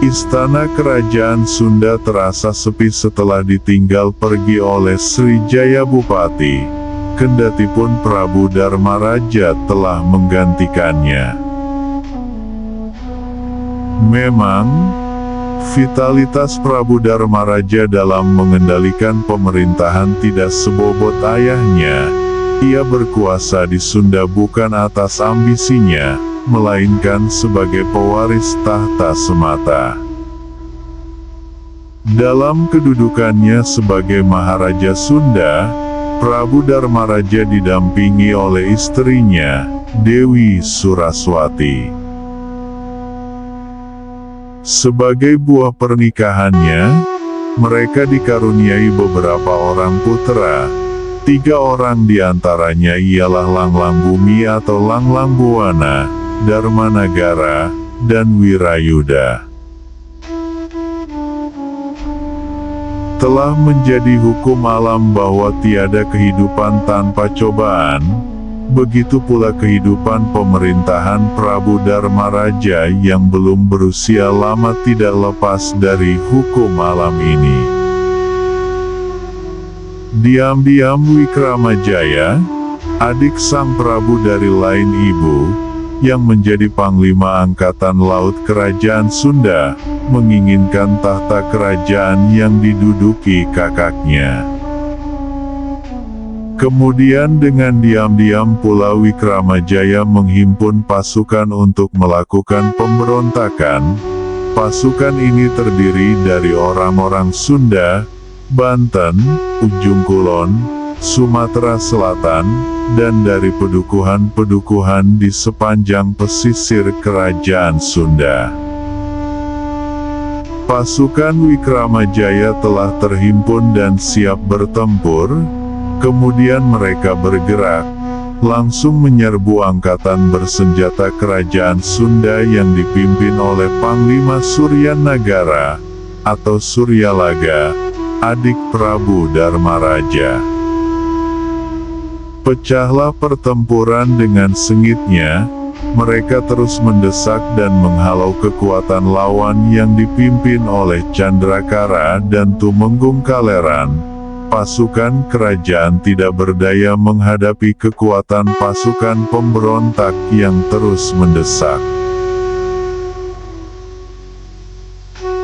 Istana kerajaan Sunda terasa sepi setelah ditinggal pergi oleh Srijaya Bupati. Kendatipun Prabu Dharmaraja telah menggantikannya. Memang, vitalitas Prabu Dharmaraja dalam mengendalikan pemerintahan tidak sebobot ayahnya. Ia berkuasa di Sunda bukan atas ambisinya, melainkan sebagai pewaris tahta semata. Dalam kedudukannya sebagai Maharaja Sunda, Prabu Dharmaraja didampingi oleh istrinya, Dewi Suraswati. Sebagai buah pernikahannya, mereka dikaruniai beberapa orang putra. 3 orang diantaranya ialah Langlang Bumi atau Langlang Buwana, Dharmanagara, dan Wirayuda. Telah menjadi hukum alam bahwa tiada kehidupan tanpa cobaan, begitu pula kehidupan pemerintahan Prabu Dharmaraja yang belum berusia lama tidak lepas dari hukum alam ini. Diam-diam Wikramajaya, adik sang Prabu dari lain ibu, yang menjadi Panglima Angkatan Laut Kerajaan Sunda, menginginkan tahta kerajaan yang diduduki kakaknya. Kemudian dengan diam-diam pula Wikramajaya menghimpun pasukan untuk melakukan pemberontakan. Pasukan ini terdiri dari orang-orang Sunda, Banten, Ujung Kulon, Sumatera Selatan, dan dari pedukuhan-pedukuhan di sepanjang pesisir Kerajaan Sunda. Pasukan Wikramajaya telah terhimpun dan siap bertempur, kemudian mereka bergerak, langsung menyerbu angkatan bersenjata Kerajaan Sunda yang dipimpin oleh Panglima Suryanagara, atau Suryalaga, adik Prabu Dharmaraja. Pecahlah pertempuran dengan sengitnya, mereka terus mendesak dan menghalau kekuatan lawan yang dipimpin oleh Candrakara dan Tumenggung Kaleran. Pasukan kerajaan tidak berdaya menghadapi kekuatan pasukan pemberontak yang terus mendesak.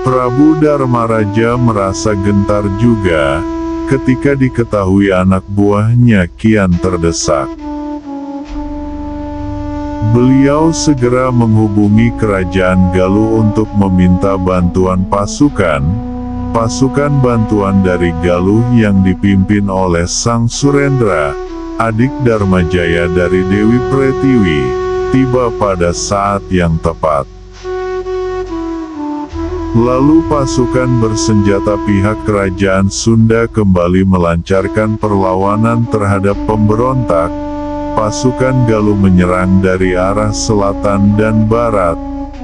Prabu Dharmaraja merasa gentar juga, ketika diketahui anak buahnya kian terdesak. Beliau segera menghubungi Kerajaan Galuh untuk meminta bantuan pasukan. Pasukan bantuan dari Galuh yang dipimpin oleh Sang Surendra, adik Dharmajaya dari Dewi Pretiwi, tiba pada saat yang tepat. Lalu pasukan bersenjata pihak Kerajaan Sunda kembali melancarkan perlawanan terhadap pemberontak. Pasukan Galuh menyerang dari arah selatan dan barat,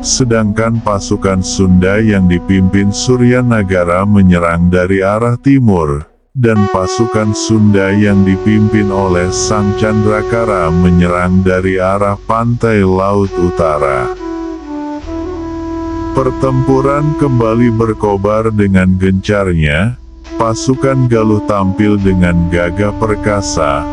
sedangkan pasukan Sunda yang dipimpin Suryanagara menyerang dari arah timur, dan pasukan Sunda yang dipimpin oleh Sang Candrakara menyerang dari arah pantai laut utara. Pertempuran kembali berkobar dengan gencarnya. Pasukan Galuh tampil dengan gagah perkasa.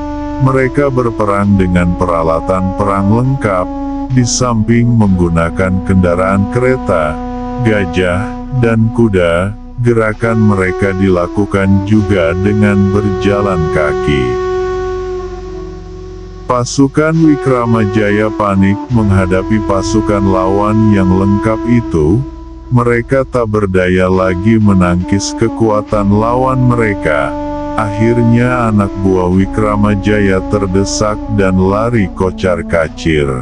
Mereka berperang dengan peralatan perang lengkap, di samping menggunakan kendaraan kereta, gajah, dan kuda. Gerakan mereka dilakukan juga dengan berjalan kaki. Pasukan Wikramajaya panik menghadapi pasukan lawan yang lengkap itu. Mereka tak berdaya lagi menangkis kekuatan lawan mereka. Akhirnya anak buah Wikramajaya terdesak dan lari kocar-kacir.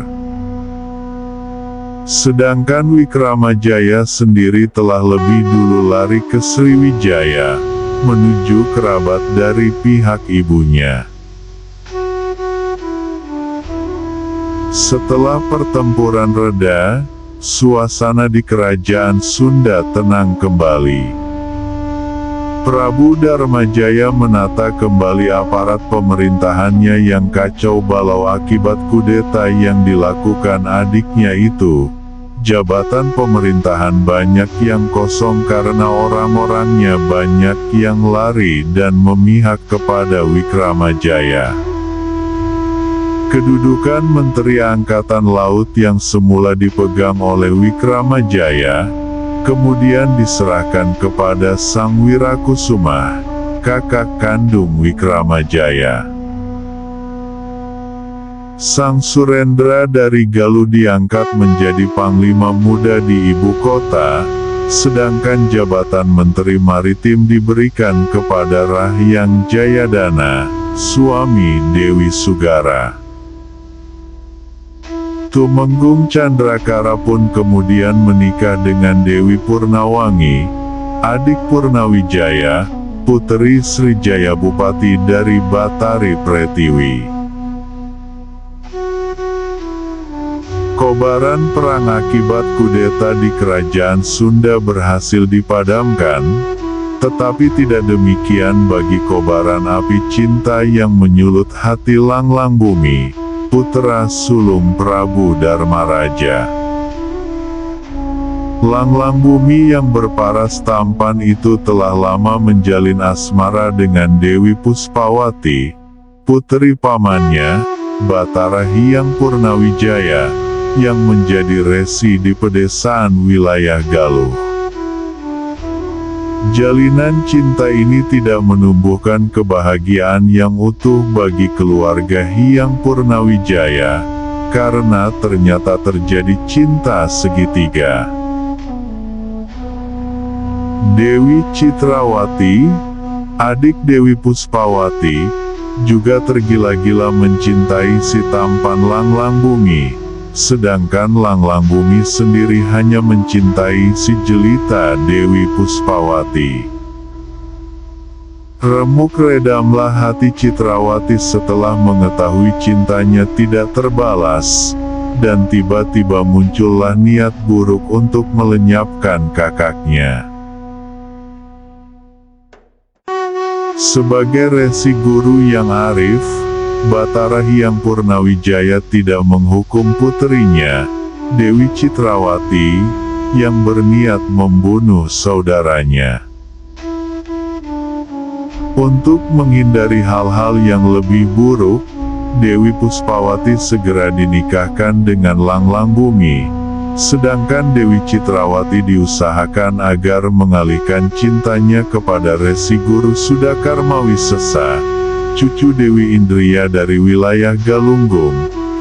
Sedangkan Wikramajaya sendiri telah lebih dulu lari ke Sriwijaya, menuju kerabat dari pihak ibunya. Setelah pertempuran reda, suasana di Kerajaan Sunda tenang kembali. Prabu Dharmajaya menata kembali aparat pemerintahannya yang kacau balau akibat kudeta yang dilakukan adiknya itu. jabatan pemerintahan banyak yang kosong karena orang-orangnya banyak yang lari dan memihak kepada Wikramajaya. Kedudukan Menteri Angkatan Laut yang semula dipegang oleh Wikramajaya, kemudian diserahkan kepada Sang Wirakusuma, kakak kandung Wikramajaya. Sang Surendra dari Galuh diangkat menjadi Panglima Muda di ibu kota, sedangkan jabatan Menteri Maritim diberikan kepada Rahyang Jayadana, suami Dewi Sugara. Tumenggung Candrakara pun kemudian menikah dengan Dewi Purnawangi, adik Purnawijaya, putri Srijaya Bupati dari Batari Pretiwi. Kobaran perang akibat kudeta di kerajaan Sunda berhasil dipadamkan, tetapi tidak demikian bagi kobaran api cinta yang menyulut hati Langlang Bumi, putra sulung Prabu Dharmaraja. Langlang Bumi yang berparas tampan itu telah lama menjalin asmara dengan Dewi Puspawati, putri pamannya, Batara Hyang Purnawijaya, yang menjadi resi di pedesaan wilayah Galuh. Jalinan cinta ini tidak menumbuhkan kebahagiaan yang utuh bagi keluarga Hyang Purnawijaya, karena ternyata terjadi cinta segitiga. Dewi Citrawati, adik Dewi Puspawati, juga tergila-gila mencintai si tampan Langlang Bumi, sedangkan Langlang Bumi sendiri hanya mencintai si jelita Dewi Puspawati. Remuk redamlah hati Citrawati setelah mengetahui cintanya tidak terbalas, dan tiba-tiba muncullah niat buruk untuk melenyapkan kakaknya. Sebagai resi guru yang arif, Batara Hyang Purnawijaya tidak menghukum putrinya, Dewi Citrawati, yang berniat membunuh saudaranya. Untuk menghindari hal-hal yang lebih buruk, Dewi Puspawati segera dinikahkan dengan Langlang Bumi, sedangkan Dewi Citrawati diusahakan agar mengalihkan cintanya kepada Resi Guru Sudakarmawisesa, cucu Dewi Indriya dari wilayah Galunggung.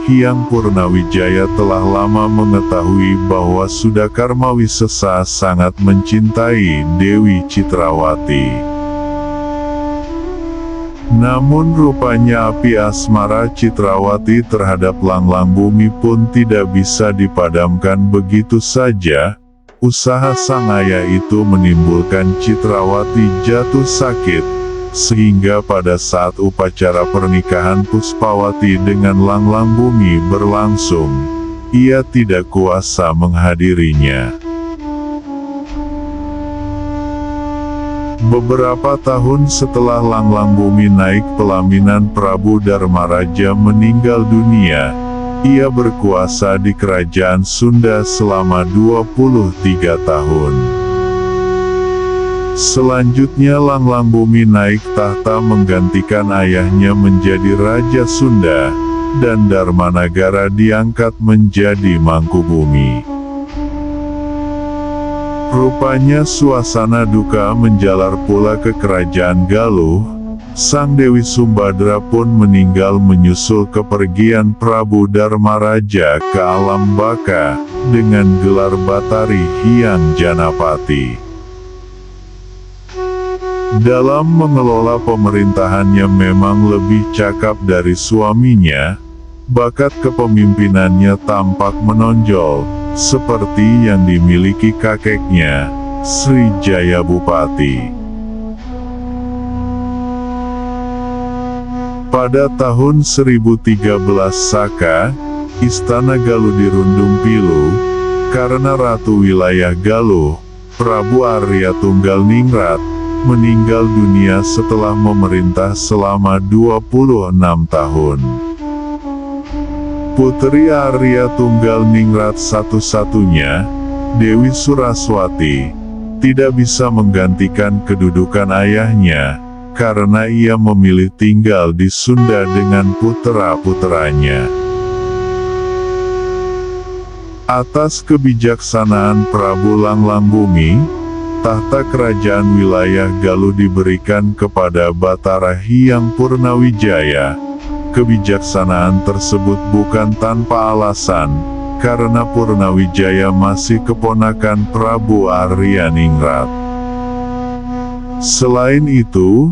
Hyang Purnawijaya telah lama mengetahui bahwa Sudakarmawisesa sangat mencintai Dewi Citrawati. Namun rupanya api asmara Citrawati terhadap Langlang Bumi pun tidak bisa dipadamkan begitu saja. Usaha sang ayah itu menimbulkan Citrawati jatuh sakit, sehingga pada saat upacara pernikahan Puspawati dengan Langlang Bumi berlangsung, ia tidak kuasa menghadirinya. Beberapa tahun setelah Langlang Bumi naik pelaminan, Prabu Dharmaraja meninggal dunia. Ia berkuasa di kerajaan Sunda selama 23 tahun. Selanjutnya Langlang Bumi naik tahta menggantikan ayahnya menjadi Raja Sunda, dan Dharmanagara diangkat menjadi Mangkubumi. Rupanya suasana duka menjalar pula ke kerajaan Galuh. Sang Dewi Sumbadra pun meninggal menyusul kepergian Prabu Dharmaraja ke alam baka, dengan gelar Batari Hyang Janapati. Dalam mengelola pemerintahannya memang lebih cakap dari suaminya. Bakat kepemimpinannya tampak menonjol, seperti yang dimiliki kakeknya, Srijaya Bupati. Pada tahun 1013 Saka, Istana Galuh dirundung pilu, karena Ratu wilayah Galuh, Prabu Arya Tunggalningrat, meninggal dunia setelah memerintah selama 26 tahun. Putri Arya Tunggal Ningrat satu-satunya, Dewi Suraswati, tidak bisa menggantikan kedudukan ayahnya, karena ia memilih tinggal di Sunda dengan putra-putranya. Atas kebijaksanaan Prabu Langlangbumi, tahta kerajaan wilayah Galuh diberikan kepada Batara Hyang Purnawijaya. Kebijaksanaan tersebut bukan tanpa alasan, karena Purnawijaya masih keponakan Prabu Arya Ningrat. Selain itu,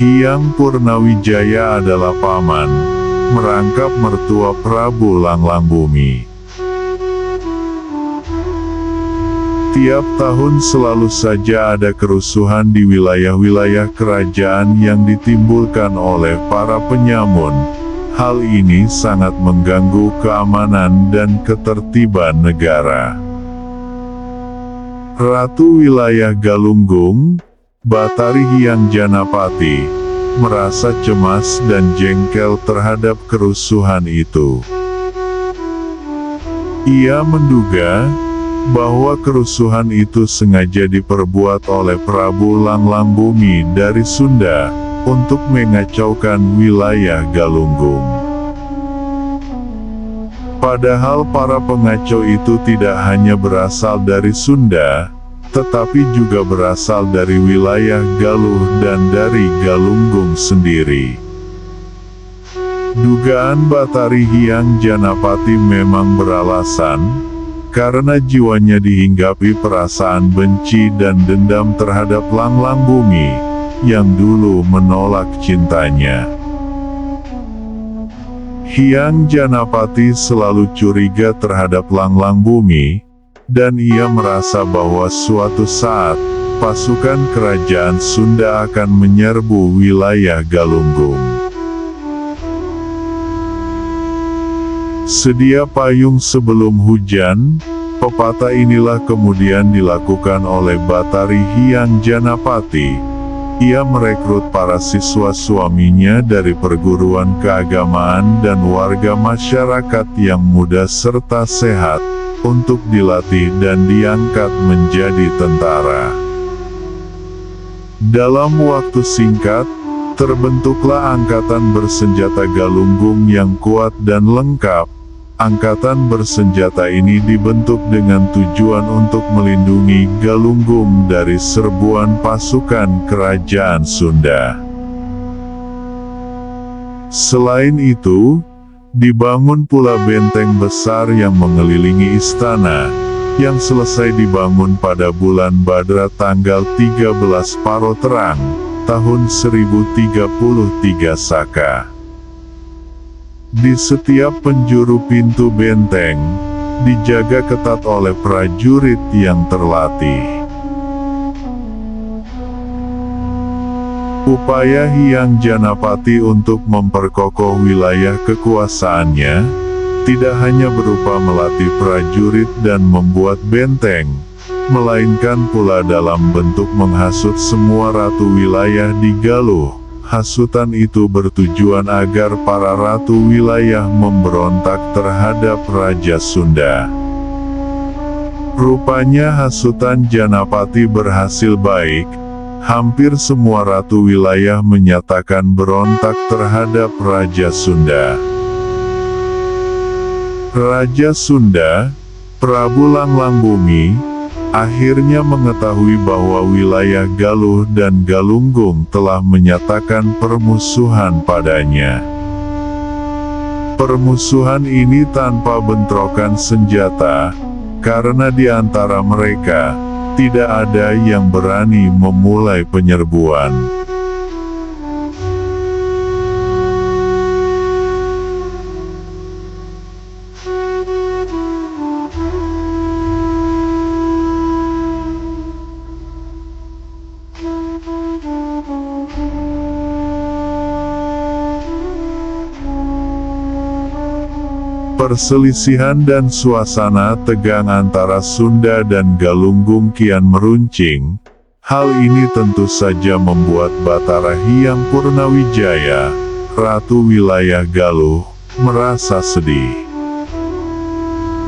Hyang Purnawijaya adalah paman, merangkap mertua Prabu Langlangbumi. Tiap tahun selalu saja ada kerusuhan di wilayah-wilayah kerajaan yang ditimbulkan oleh para penyamun. Hal ini sangat mengganggu keamanan dan ketertiban negara. Ratu wilayah Galunggung, Batari Hyang Janapati, merasa cemas dan jengkel terhadap kerusuhan itu. Ia menduga bahwa kerusuhan itu sengaja diperbuat oleh Prabu Langlangbumi dari Sunda, untuk mengacaukan wilayah Galunggung. Padahal para pengacau itu tidak hanya berasal dari Sunda, tetapi juga berasal dari wilayah Galuh dan dari Galunggung sendiri. Dugaan Batari Hyang Janapati memang beralasan, karena jiwanya dihinggapi perasaan benci dan dendam terhadap Langlangbumi, yang dulu menolak cintanya. Hyang Janapati selalu curiga terhadap Langlangbumi, dan ia merasa bahwa suatu saat, pasukan kerajaan Sunda akan menyerbu wilayah Galunggung. Sedia payung sebelum hujan, pepatah inilah kemudian dilakukan oleh Batari Hyang Janapati. Ia merekrut para siswa suaminya dari perguruan keagamaan dan warga masyarakat yang muda serta sehat, untuk dilatih dan diangkat menjadi tentara. Dalam waktu singkat, terbentuklah angkatan bersenjata Galunggung yang kuat dan lengkap. Angkatan bersenjata ini dibentuk dengan tujuan untuk melindungi Galunggung dari serbuan pasukan kerajaan Sunda. Selain itu, dibangun pula benteng besar yang mengelilingi istana, yang selesai dibangun pada bulan Badra tanggal 13 Paro Terang, tahun 1033 Saka. Di setiap penjuru pintu benteng, dijaga ketat oleh prajurit yang terlatih. Upaya Hyang Janapati untuk memperkokoh wilayah kekuasaannya, tidak hanya berupa melatih prajurit dan membuat benteng, melainkan pula dalam bentuk menghasut semua ratu wilayah di Galuh. Hasutan itu bertujuan agar para ratu wilayah memberontak terhadap Raja Sunda. Rupanya hasutan Janapati berhasil baik, hampir semua ratu wilayah menyatakan berontak terhadap Raja Sunda. Raja Sunda, Prabu Langlangbumi, akhirnya mengetahui bahwa wilayah Galuh dan Galunggung telah menyatakan permusuhan padanya. Permusuhan ini tanpa bentrokan senjata, karena di antara mereka, tidak ada yang berani memulai penyerbuan. Perselisihan dan suasana tegang antara Sunda dan Galunggung kian meruncing. Hal ini tentu saja membuat Batara Hyang Purnawijaya, Ratu wilayah Galuh, merasa sedih.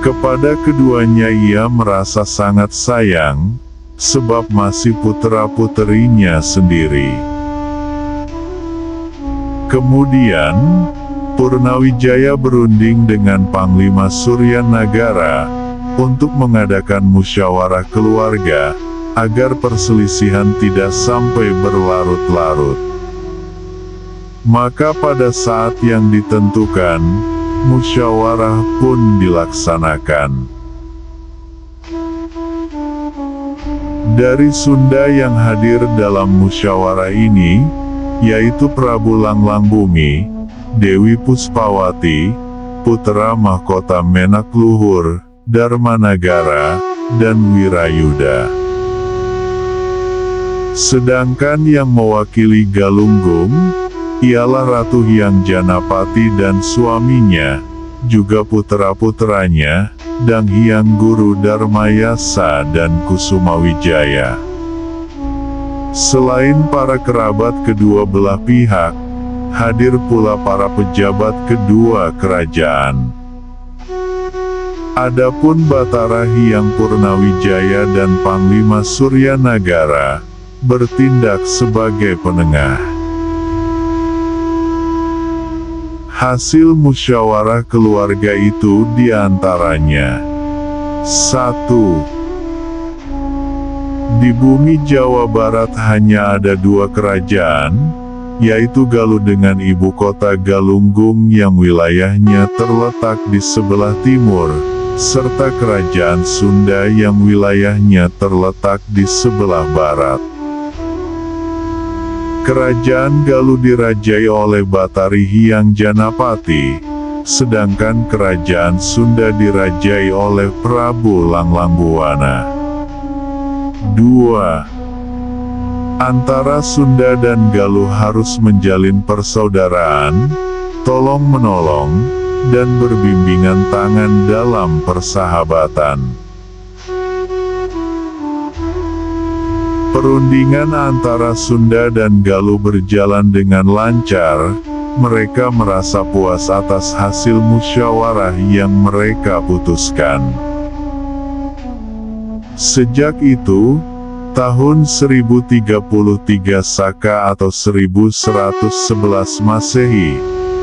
Kepada keduanya ia merasa sangat sayang, sebab masih putra-puterinya sendiri. Kemudian, Purnawijaya berunding dengan Panglima Suryanagara untuk mengadakan musyawarah keluarga, agar perselisihan tidak sampai berlarut-larut. Maka pada saat yang ditentukan, musyawarah pun dilaksanakan. Dari Sunda yang hadir dalam musyawarah ini, yaitu Prabu Langlangbumi, Dewi Puspawati, putra mahkota Menak Luhur, Darmanagara, dan Wirayuda. Sedangkan yang mewakili Galunggung, ialah Ratu Hyang Janapati dan suaminya, juga putra-putranya, Dang Hyang Guru Darmayasa dan Kusumawijaya. Selain para kerabat kedua belah pihak, hadir pula para pejabat kedua kerajaan. Adapun Batara Hyang Purnawijaya dan Panglima Suryanagara, bertindak sebagai penengah. Hasil musyawarah keluarga itu diantaranya: 1. Di bumi Jawa Barat hanya ada 2 kerajaan, yaitu Galuh dengan ibu kota Galunggung yang wilayahnya terletak di sebelah timur, serta Kerajaan Sunda yang wilayahnya terletak di sebelah barat. Kerajaan Galuh dirajai oleh Batari Hyang Janapati, sedangkan Kerajaan Sunda dirajai oleh Prabu Langlangbuwana. 2. Antara Sunda dan Galuh harus menjalin persaudaraan, tolong-menolong, dan berbimbingan tangan dalam persahabatan. Perundingan antara Sunda dan Galuh berjalan dengan lancar, mereka merasa puas atas hasil musyawarah yang mereka putuskan. Sejak itu, tahun 1033 Saka atau 1111 Masehi,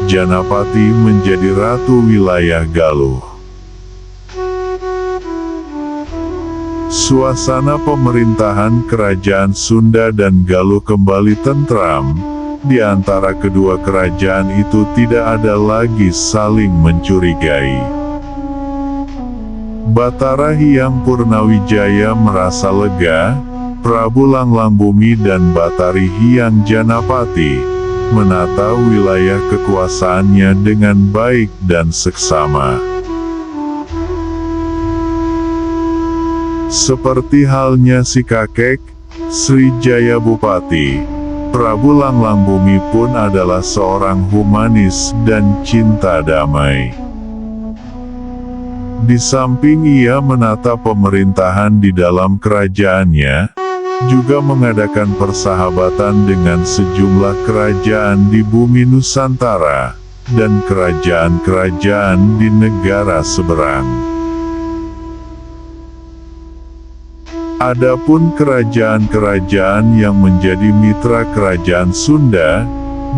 Janapati menjadi ratu wilayah Galuh. Suasana pemerintahan kerajaan Sunda dan Galuh kembali tentram. Di antara kedua kerajaan itu tidak ada lagi saling mencurigai. Batara Hyang Purnawijaya merasa lega. Prabu Langlangbumi dan Batari Hyang Janapati menata wilayah kekuasaannya dengan baik dan seksama. Seperti halnya si kakek, Sri Jaya Bupati, Prabu Langlangbumi pun adalah seorang humanis dan cinta damai. Di samping ia menata pemerintahan di dalam kerajaannya, juga mengadakan persahabatan dengan sejumlah kerajaan di bumi Nusantara, dan kerajaan-kerajaan di negara seberang. Adapun kerajaan-kerajaan yang menjadi mitra kerajaan Sunda,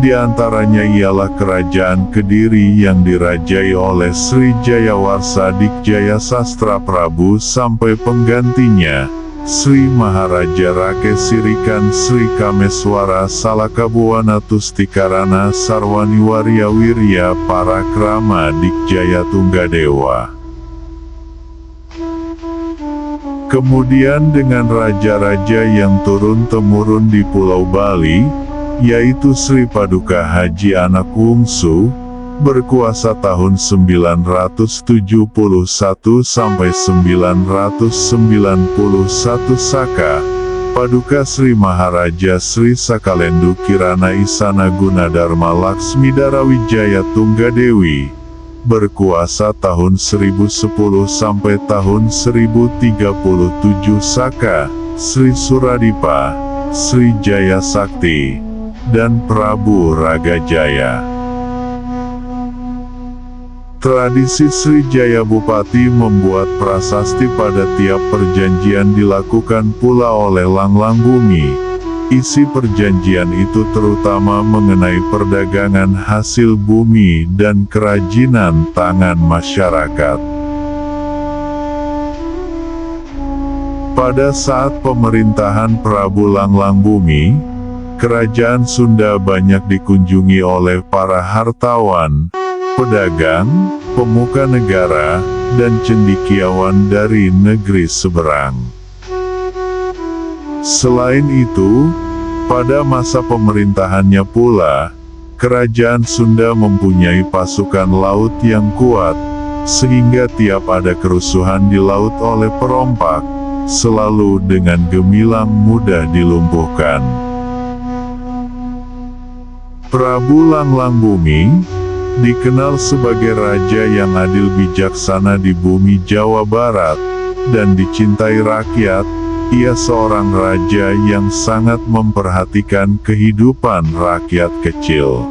diantaranya ialah Kerajaan Kediri yang dirajai oleh Sri Jayawarsa Dikjaya Sastra Prabu sampai penggantinya, Sri Maharaja Rakesirikan Sri Kameswara Salakabuwana Tustikarana Sarwaniwarya Wirya Parakrama Dikjaya Tunggadewa. Kemudian dengan raja-raja yang turun-temurun di Pulau Bali, yaitu Sri Paduka Haji Anak Wungsu, berkuasa tahun 971 sampai 991 Saka, Paduka Sri Maharaja Sri Sakalendu Kirana Isana Gunadarma Laksmidara Wijaya Tunggadewi, berkuasa tahun 1010 sampai tahun 1037 Saka, Sri Suradipa, Sri Jaya Sakti, dan Prabu Ragajaya. Tradisi Srijaya Bupati membuat prasasti pada tiap perjanjian dilakukan pula oleh Langlang Bumi. Isi perjanjian itu terutama mengenai perdagangan hasil bumi dan kerajinan tangan masyarakat. Pada saat pemerintahan Prabu Langlang Bumi, kerajaan Sunda banyak dikunjungi oleh para hartawan, pedagang, pemuka negara, dan cendekiawan dari negeri seberang. Selain itu, pada masa pemerintahannya pula, kerajaan Sunda mempunyai pasukan laut yang kuat, sehingga tiap ada kerusuhan di laut oleh perompak, selalu dengan gemilang mudah dilumpuhkan. Prabu Langlang Bumi dikenal sebagai raja yang adil bijaksana di bumi Jawa Barat, dan dicintai rakyat. Ia seorang raja yang sangat memperhatikan kehidupan rakyat kecil.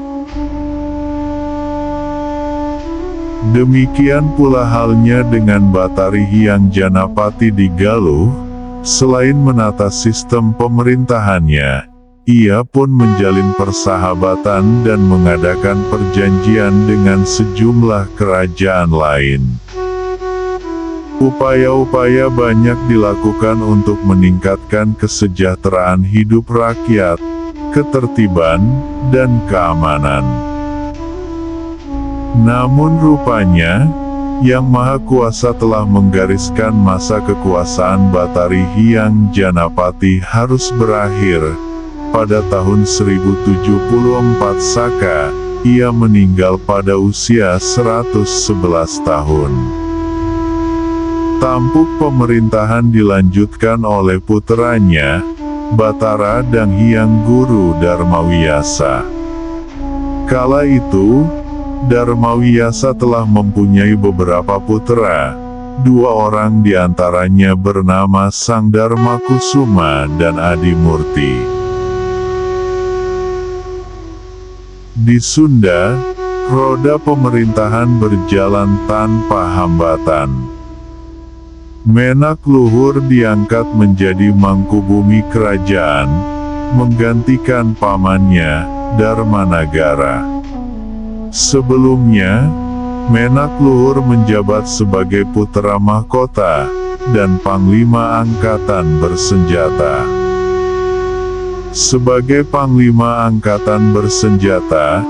Demikian pula halnya dengan Batari Hyang Janapati di Galuh. Selain menata sistem pemerintahannya, ia pun menjalin persahabatan dan mengadakan perjanjian dengan sejumlah kerajaan lain. Upaya-upaya banyak dilakukan untuk meningkatkan kesejahteraan hidup rakyat, ketertiban, dan keamanan. Namun rupanya, Yang Maha Kuasa telah menggariskan masa kekuasaan Batari Hyang Janapati harus berakhir. Pada tahun 1074 Saka, ia meninggal pada usia 111 tahun. Tampuk pemerintahan dilanjutkan oleh puteranya, Batara dan Hyang Guru Darmawiyasa. Kala itu, Darmawiyasa telah mempunyai beberapa putera, dua orang diantaranya bernama Sang Darmakusuma dan Adimurti. Di Sunda, roda pemerintahan berjalan tanpa hambatan. Menak Luhur diangkat menjadi Mangkubumi kerajaan, menggantikan pamannya, Darmanagara. Sebelumnya, Menak Luhur menjabat sebagai putra mahkota, dan panglima angkatan bersenjata. Sebagai panglima angkatan bersenjata,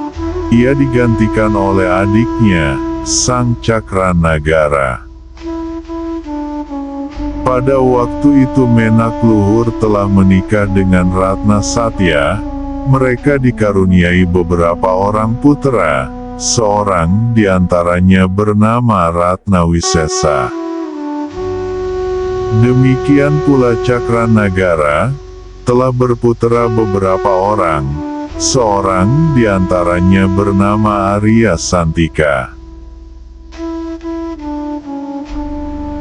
ia digantikan oleh adiknya, Sang Cakranagara. Pada waktu itu Menak Luhur telah menikah dengan Ratna Satya. Mereka dikaruniai beberapa orang putera, seorang diantaranya bernama Ratna Wisesa. Demikian pula Cakranagara telah berputera beberapa orang, seorang diantaranya bernama Arya Santika.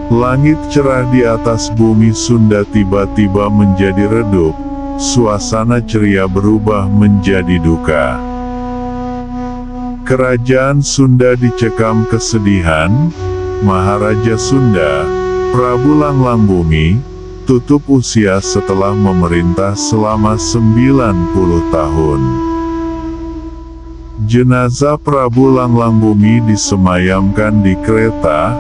Langit cerah di atas bumi Sunda tiba-tiba menjadi redup, suasana ceria berubah menjadi duka. Kerajaan Sunda dicekam kesedihan. Maharaja Sunda, Prabu Langlang Bumi, tutup usia setelah memerintah selama 90 tahun. Jenazah Prabu Langlang Bumi disemayamkan di kereta.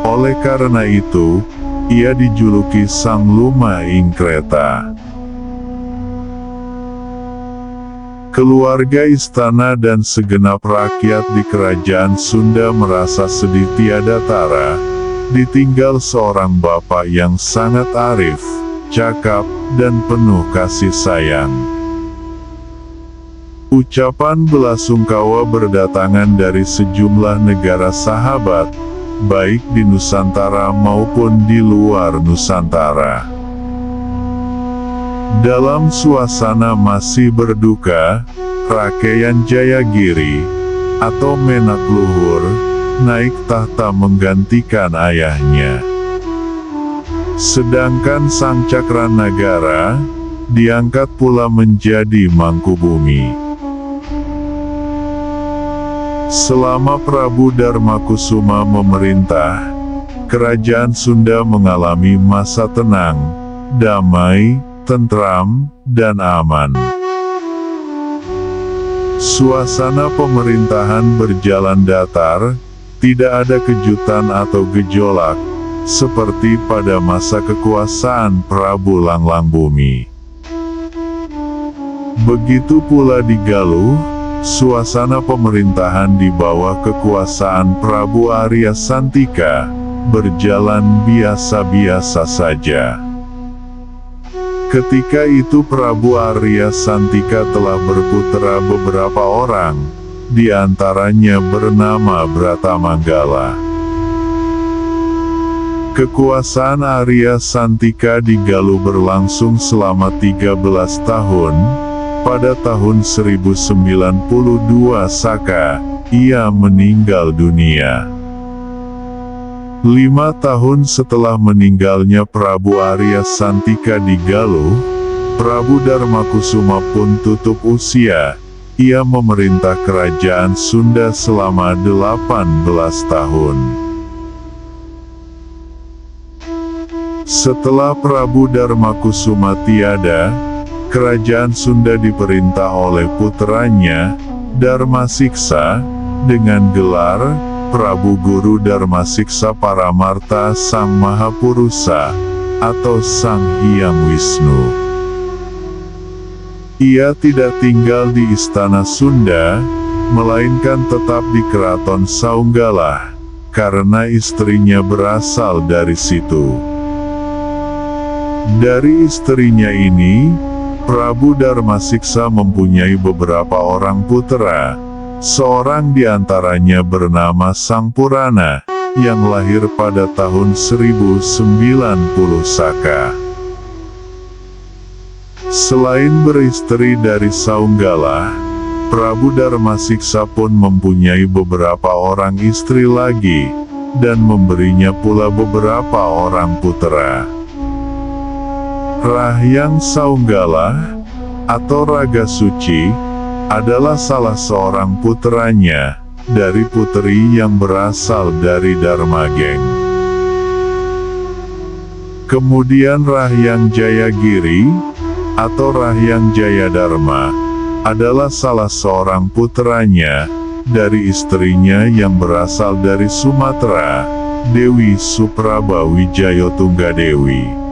Oleh karena itu, ia dijuluki Sang Luma ing Kreta. Keluarga istana dan segenap rakyat di kerajaan Sunda merasa sedih tiada tara, ditinggal seorang bapak yang sangat arif, cakap, dan penuh kasih sayang. Ucapan belasungkawa berdatangan dari sejumlah negara sahabat, baik di Nusantara maupun di luar Nusantara. Dalam suasana masih berduka, Rakyan Jayagiri, atau Menak Luhur, naik tahta menggantikan ayahnya. Sedangkan Sang Cakranagara, diangkat pula menjadi Mangkubumi. Selama Prabu Darmakusuma memerintah, kerajaan Sunda mengalami masa tenang, damai, tentram, dan aman. Suasana pemerintahan berjalan datar, tidak ada kejutan atau gejolak, seperti pada masa kekuasaan Prabu Langlangbomi. Begitu pula di Galuh, suasana pemerintahan di bawah kekuasaan Prabu Arya Santika berjalan biasa-biasa saja. Ketika itu Prabu Arya Santika telah berputra beberapa orang, di antaranya bernama Bratamanggala. Kekuasaan Arya Santika di Galuh berlangsung selama 13 tahun. Pada tahun 1092 Saka, ia meninggal dunia. 5 tahun setelah meninggalnya Prabu Arya Santika di Galuh, Prabu Darmakusuma pun tutup usia. Ia memerintah kerajaan Sunda selama 18 tahun. Setelah Prabu Darmakusuma tiada, kerajaan Sunda diperintah oleh puteranya, Darmasiksa, dengan gelar Prabu Guru Darmasiksa Paramarta Sang Mahapurusa, atau Sang Hyang Wisnu. Ia tidak tinggal di istana Sunda, melainkan tetap di Keraton Saunggalah, karena istrinya berasal dari situ. Dari istrinya ini, Prabu Darmasiksa mempunyai beberapa orang putera. Seorang di antaranya bernama Sang Purana, yang lahir pada tahun 1090 Saka. Selain beristri dari Saunggalah, Prabu Darmasiksa pun mempunyai beberapa orang istri lagi, dan memberinya pula beberapa orang putera. Rahyang Saunggalah, atau Raga Suci, adalah salah seorang puteranya, dari puteri yang berasal dari Darmageng. Kemudian Rahyang Jayagiri, atau Rahyang Jayadharma, adalah salah seorang puteranya, dari istrinya yang berasal dari Sumatera, Dewi Supraba Wijayotunggadewi.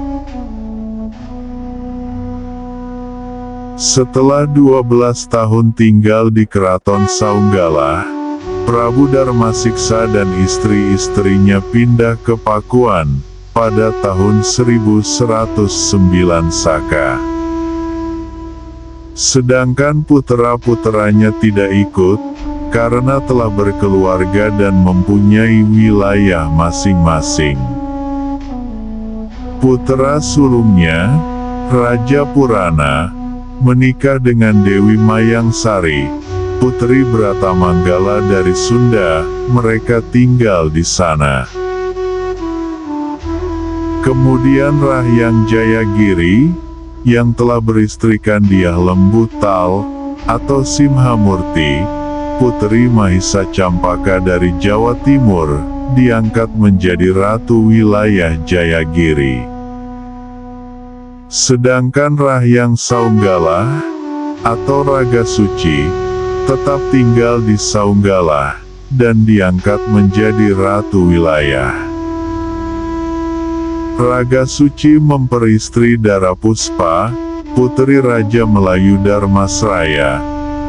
Setelah 12 tahun tinggal di Keraton Saunggalah, Prabu Darmasiksa dan istri-istrinya pindah ke Pakuan, pada tahun 1109 Saka. Sedangkan putera-puteranya tidak ikut, karena telah berkeluarga dan mempunyai wilayah masing-masing. Putera sulungnya, Raja Purana, menikah dengan Dewi Mayangsari, putri Bratamanggala dari Sunda. Mereka tinggal di sana. Kemudian Rahyang Jayagiri, yang telah beristrikan Dyah Lembu Tal, atau Simhamurti, putri Mahisa Campaka dari Jawa Timur, diangkat menjadi ratu wilayah Jayagiri. Sedangkan Rahyang Saunggalah, atau Raga Suci, tetap tinggal di Saunggalah, dan diangkat menjadi ratu wilayah. Raga Suci memperistri Darapuspa, putri Raja Melayu Darmasraya.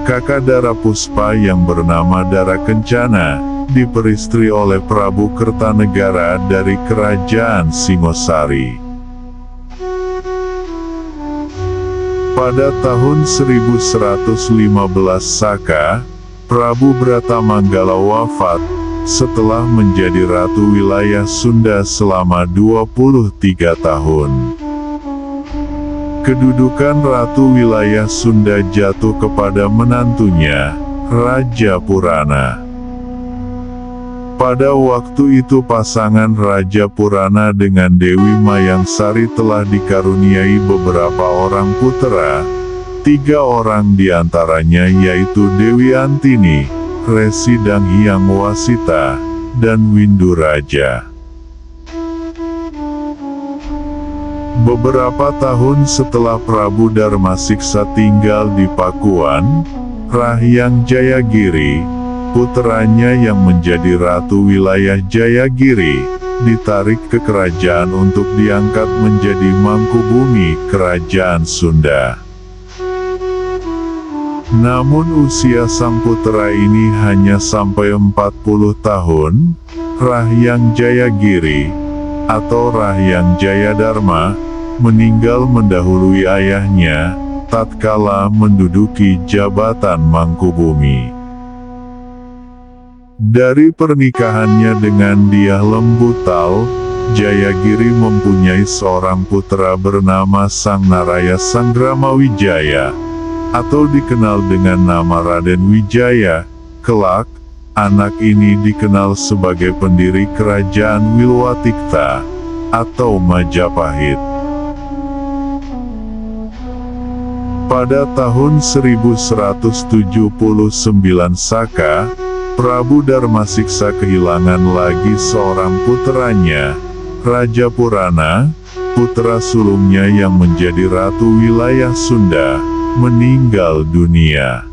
Kakak Darapuspa yang bernama Dara Kencana, diperistri oleh Prabu Kertanegara dari Kerajaan Singosari. Pada tahun 1115 Saka, Prabu Bratamanggala wafat, setelah menjadi ratu wilayah Sunda selama 23 tahun. Kedudukan ratu wilayah Sunda jatuh kepada menantunya, Raja Purana. Pada waktu itu pasangan Raja Purana dengan Dewi Mayangsari telah dikaruniai beberapa orang putera. 3 orang diantaranya yaitu Dewi Antini, Resi Dang Hyang Wasita, dan Windu Raja. Beberapa tahun setelah Prabu Darmasiksa tinggal di Pakuan, Rahyang Jayagiri, puteranya yang menjadi ratu wilayah Jayagiri, ditarik ke kerajaan untuk diangkat menjadi Mangkubumi Kerajaan Sunda. Namun usia sang putra ini hanya sampai 40 tahun. Rahyang Jayagiri, atau Rahyang Jayadharma, meninggal mendahului ayahnya, tatkala menduduki jabatan Mangkubumi. Dari pernikahannya dengan Dyah Lembutal, Jayagiri mempunyai seorang putra bernama Sang Naraya Sanggramawijaya, atau dikenal dengan nama Raden Wijaya. Kelak, anak ini dikenal sebagai pendiri kerajaan Wilwatikta, atau Majapahit. Pada tahun 1179 Saka, Prabu Darmasiksa kehilangan lagi seorang puteranya, Raja Purana, putra sulungnya yang menjadi ratu wilayah Sunda, meninggal dunia.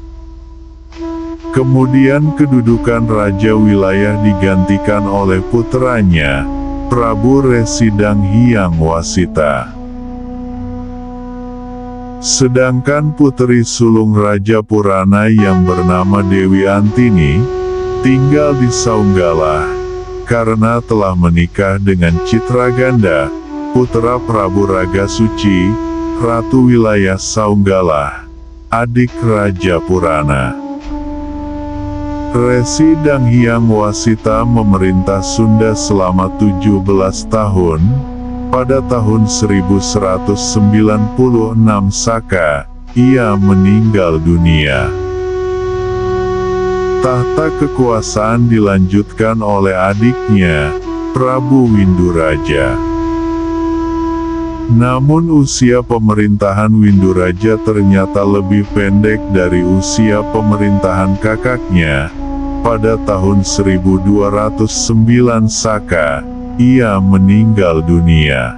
Kemudian kedudukan raja wilayah digantikan oleh puteranya, Prabu Resi Dang Hyang Wasita. Sedangkan putri sulung Raja Purana yang bernama Dewi Antini, tinggal di Saunggala, karena telah menikah dengan Citraganda, putra Prabu Ragasuci, Ratu wilayah Saunggala, adik Raja Purana. Resi Dang Hyang Wasita memerintah Sunda selama 17 tahun. Pada tahun 1196 Saka, ia meninggal dunia. Tahta kekuasaan dilanjutkan oleh adiknya, Prabu Windu Raja. Namun usia pemerintahan Windu Raja ternyata lebih pendek dari usia pemerintahan kakaknya. Pada tahun 1209 Saka, ia meninggal dunia.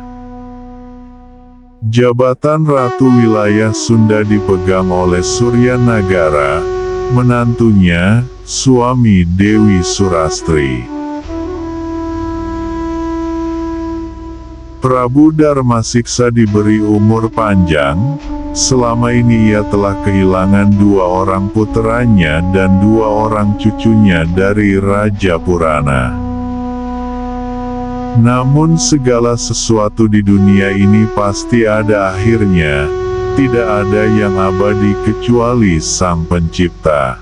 Jabatan Ratu Wilayah Sunda dipegang oleh Suryanagara, menantunya, suami Dewi Surastri. Prabu Darmasiksa diberi umur panjang. Selama ini ia telah kehilangan 2 orang puteranya dan 2 orang cucunya dari Raja Purana. Namun segala sesuatu di dunia ini pasti ada akhirnya, tidak ada yang abadi kecuali Sang Pencipta.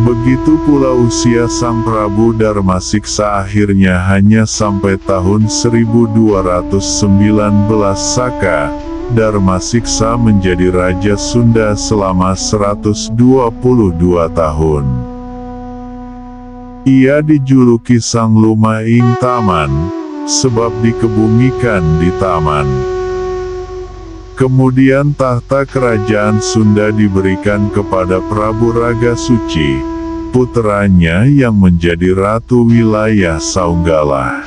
Begitu pula usia Sang Prabu Darmasiksa akhirnya hanya sampai tahun 1219 Saka. Darmasiksa menjadi Raja Sunda selama 122 tahun. Ia dijuluki Sang Lumaing Taman, sebab dikebumikan di taman. Kemudian tahta kerajaan Sunda diberikan kepada Prabu Ragasuci, puteranya yang menjadi ratu wilayah Saunggala.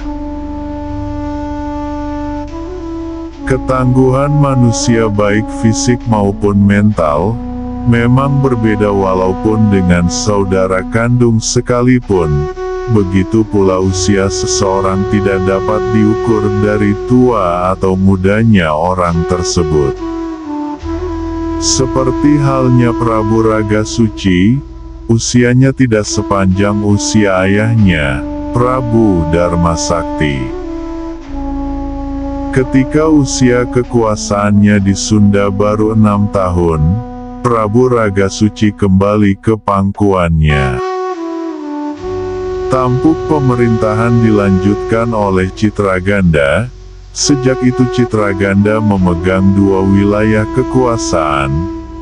Ketangguhan manusia baik fisik maupun mental, memang berbeda walaupun dengan saudara kandung sekalipun. Begitu pula usia seseorang tidak dapat diukur dari tua atau mudanya orang tersebut. Seperti halnya Prabu Ragasuci, usianya tidak sepanjang usia ayahnya, Prabu Darmasakti. Ketika usia kekuasaannya di Sunda baru 6 tahun, Prabu Ragasuci kembali ke pangkuannya. Tampuk pemerintahan dilanjutkan oleh Citraganda. Sejak itu Citraganda memegang 2 wilayah kekuasaan,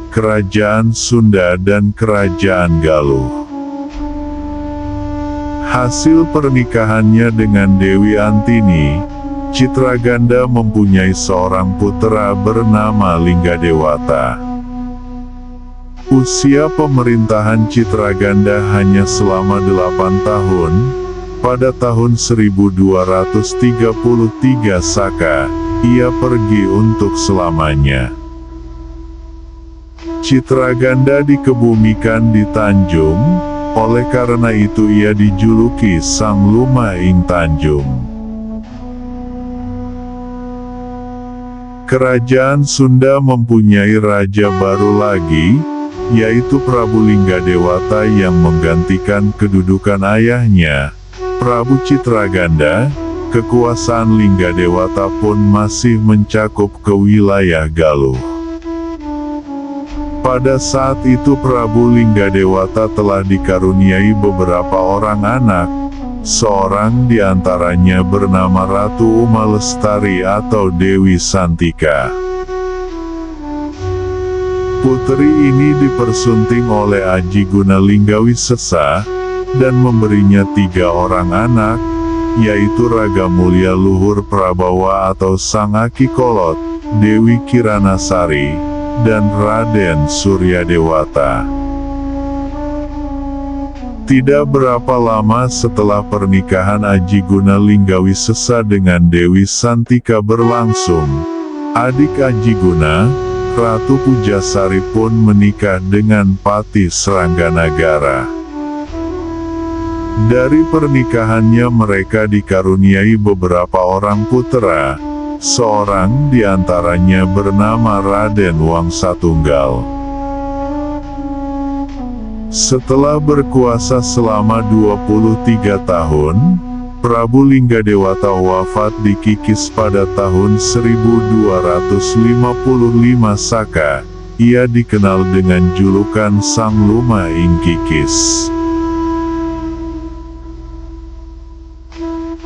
Kerajaan Sunda dan Kerajaan Galuh. Hasil pernikahannya dengan Dewi Antini, Citraganda mempunyai seorang putra bernama Linggadewata. Usia pemerintahan Citraganda hanya selama 8 tahun. Pada tahun 1233 Saka, ia pergi untuk selamanya. Citraganda dikebumikan di Tanjung, oleh karena itu ia dijuluki Sang Luma ing Tanjung. Kerajaan Sunda mempunyai raja baru lagi, yaitu Prabu Linggadewata yang menggantikan kedudukan ayahnya, Prabu Citraganda. Kekuasaan Linggadewata pun masih mencakup ke wilayah Galuh. Pada saat itu Prabu Linggadewata telah dikaruniai beberapa orang anak, seorang di antaranya bernama Ratu Uma Lestari atau Dewi Santika. Putri ini dipersunting oleh Aji Guna Linggawisesa, dan memberinya 3 orang anak, yaitu Raga Mulia Luhur Prabawa atau Sang Aki Kolot, Dewi Kiranasari, dan Raden Suryadewata. Tidak berapa lama setelah pernikahan Aji Guna Linggawisesa dengan Dewi Santika berlangsung, adik Aji Guna, Ratu Pujasari pun menikah dengan Patih Srangganagara. Dari pernikahannya mereka dikaruniai beberapa orang putera, seorang di antaranya bernama Raden Wangsatunggal. Setelah berkuasa selama 23 tahun, Prabu Linggadewata wafat di Kikis pada tahun 1255 Saka. Ia dikenal dengan julukan Sang Luma ing Kikis.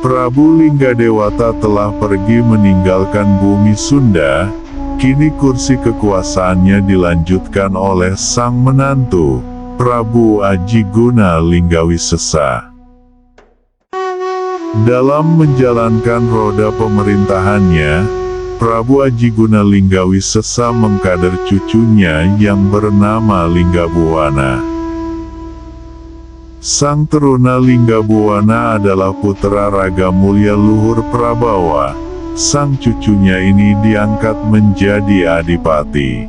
Prabu Linggadewata telah pergi meninggalkan bumi Sunda, kini kursi kekuasaannya dilanjutkan oleh sang menantu, Prabu Aji Guna Linggawisesa. Dalam menjalankan roda pemerintahannya, Prabu Aji Guna Linggawisesa mengkader cucunya yang bernama Linggabuwana. Sang teruna Linggabuwana adalah putra Raga Mulia Luhur Prabawa. Sang cucunya ini diangkat menjadi adipati.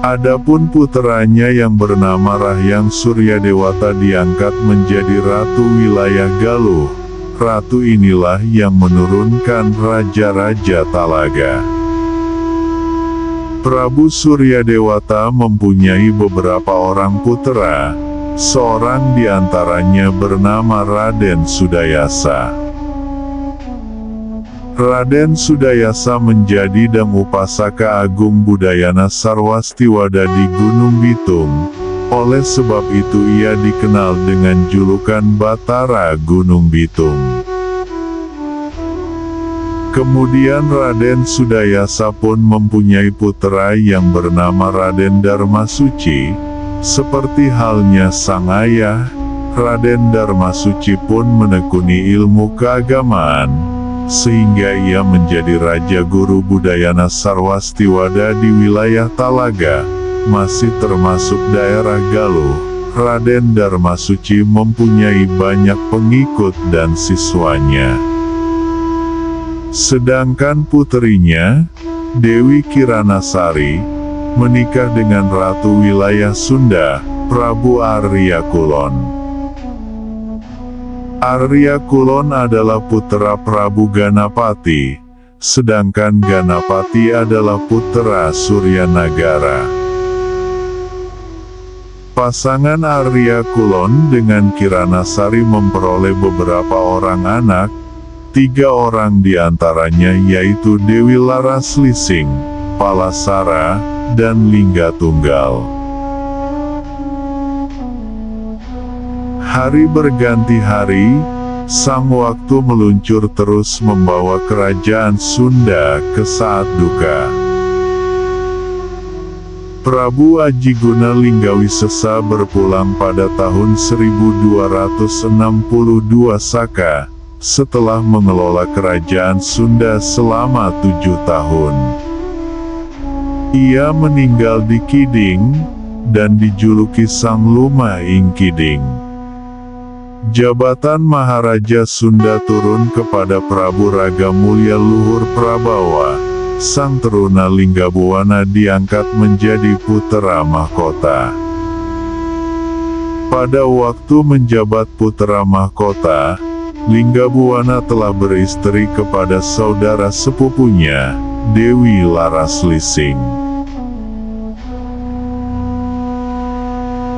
Adapun puteranya yang bernama Rahyang Suryadewata diangkat menjadi ratu wilayah Galuh. Ratu inilah yang menurunkan raja-raja Talaga. Prabu Suryadewata mempunyai beberapa orang putera, seorang di antaranya bernama Raden Sudayasa. Raden Sudayasa menjadi Dangupasaka Agung Budayana Sarwastiwada di Gunung Bitung, oleh sebab itu ia dikenal dengan julukan Batara Gunung Bitung. Kemudian Raden Sudayasa pun mempunyai putra yang bernama Raden Darmasuci. Seperti halnya sang ayah, Raden Darmasuci pun menekuni ilmu keagamaan, sehingga ia menjadi Raja Guru Budayana Sarwastiwada di wilayah Talaga, masih termasuk daerah Galuh. Raden Darmasuci mempunyai banyak pengikut dan siswanya. Sedangkan puterinya, Dewi Kiranasari, menikah dengan Ratu Wilayah Sunda, Prabu Arya Kulon. Arya Kulon adalah putra Prabu Ganapati, sedangkan Ganapati adalah putra Suryanagara. Pasangan Arya Kulon dengan Kiranasari memperoleh beberapa orang anak. 3 orang di antaranya yaitu Dewi Laraslising, Palasara, dan Linggatunggal. Hari berganti hari, sang waktu meluncur terus membawa kerajaan Sunda ke saat duka. Prabu Aji Guna Linggawisesa berpulang pada tahun 1262 Saka, setelah mengelola kerajaan Sunda selama 7 tahun. Ia meninggal di Kiding, dan dijuluki Sang Luma ing Kiding. Jabatan Maharaja Sunda turun kepada Prabu Ragamulya Luhur Prabawa. Sang Teruna Linggabuana diangkat menjadi putera mahkota. Pada waktu menjabat putera mahkota, Linggabuana telah beristri kepada saudara sepupunya, Dewi Laraslising.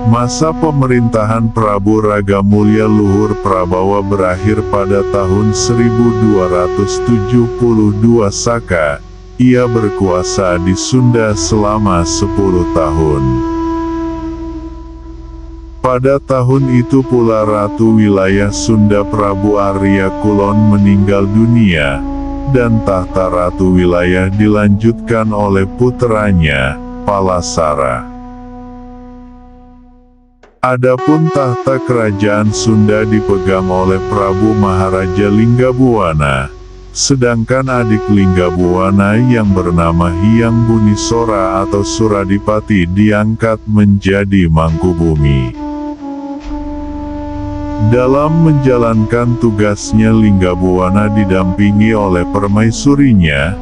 Masa pemerintahan Prabu Ragamulya Luhur Prabawa berakhir pada tahun 1272 Saka. Ia berkuasa di Sunda selama 10 tahun. Pada tahun itu pula Ratu Wilayah Sunda Prabu Arya Kulon meninggal dunia, dan tahta Ratu Wilayah dilanjutkan oleh puteranya, Palasara. Adapun tahta kerajaan Sunda dipegang oleh Prabu Maharaja Linggabuana, sedangkan adik Linggabuana yang bernama Hyang Bunisora atau Suradipati diangkat menjadi Mangkubumi. Dalam menjalankan tugasnya, Linggabuana didampingi oleh permaisurinya,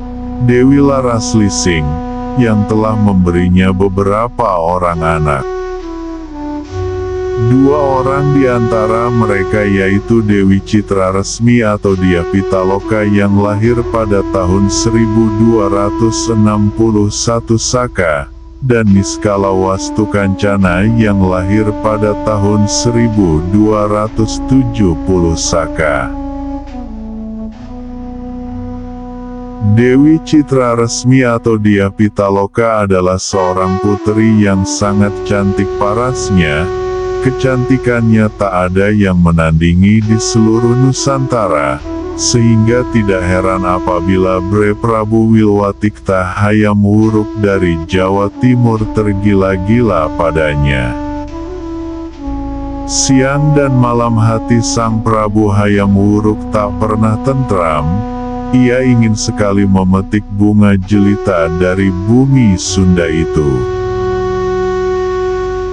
Dewi Laraslising, yang telah memberinya beberapa orang anak. Dua orang di antara mereka yaitu Dewi Citraresmi atau Dia Pitaloka yang lahir pada tahun 1261 Saka, dan Niskalawastu Kancana yang lahir pada tahun 1270 Saka. Dewi Citraresmi atau Dia Pitaloka adalah seorang putri yang sangat cantik parasnya. Kecantikannya tak ada yang menandingi di seluruh Nusantara, sehingga tidak heran apabila Bre Prabu Wilwatikta Hayam Wuruk dari Jawa Timur tergila-gila padanya. Siang dan malam hati Sang Prabu Hayam Wuruk tak pernah tentram. Ia ingin sekali memetik bunga jelita dari bumi Sunda itu.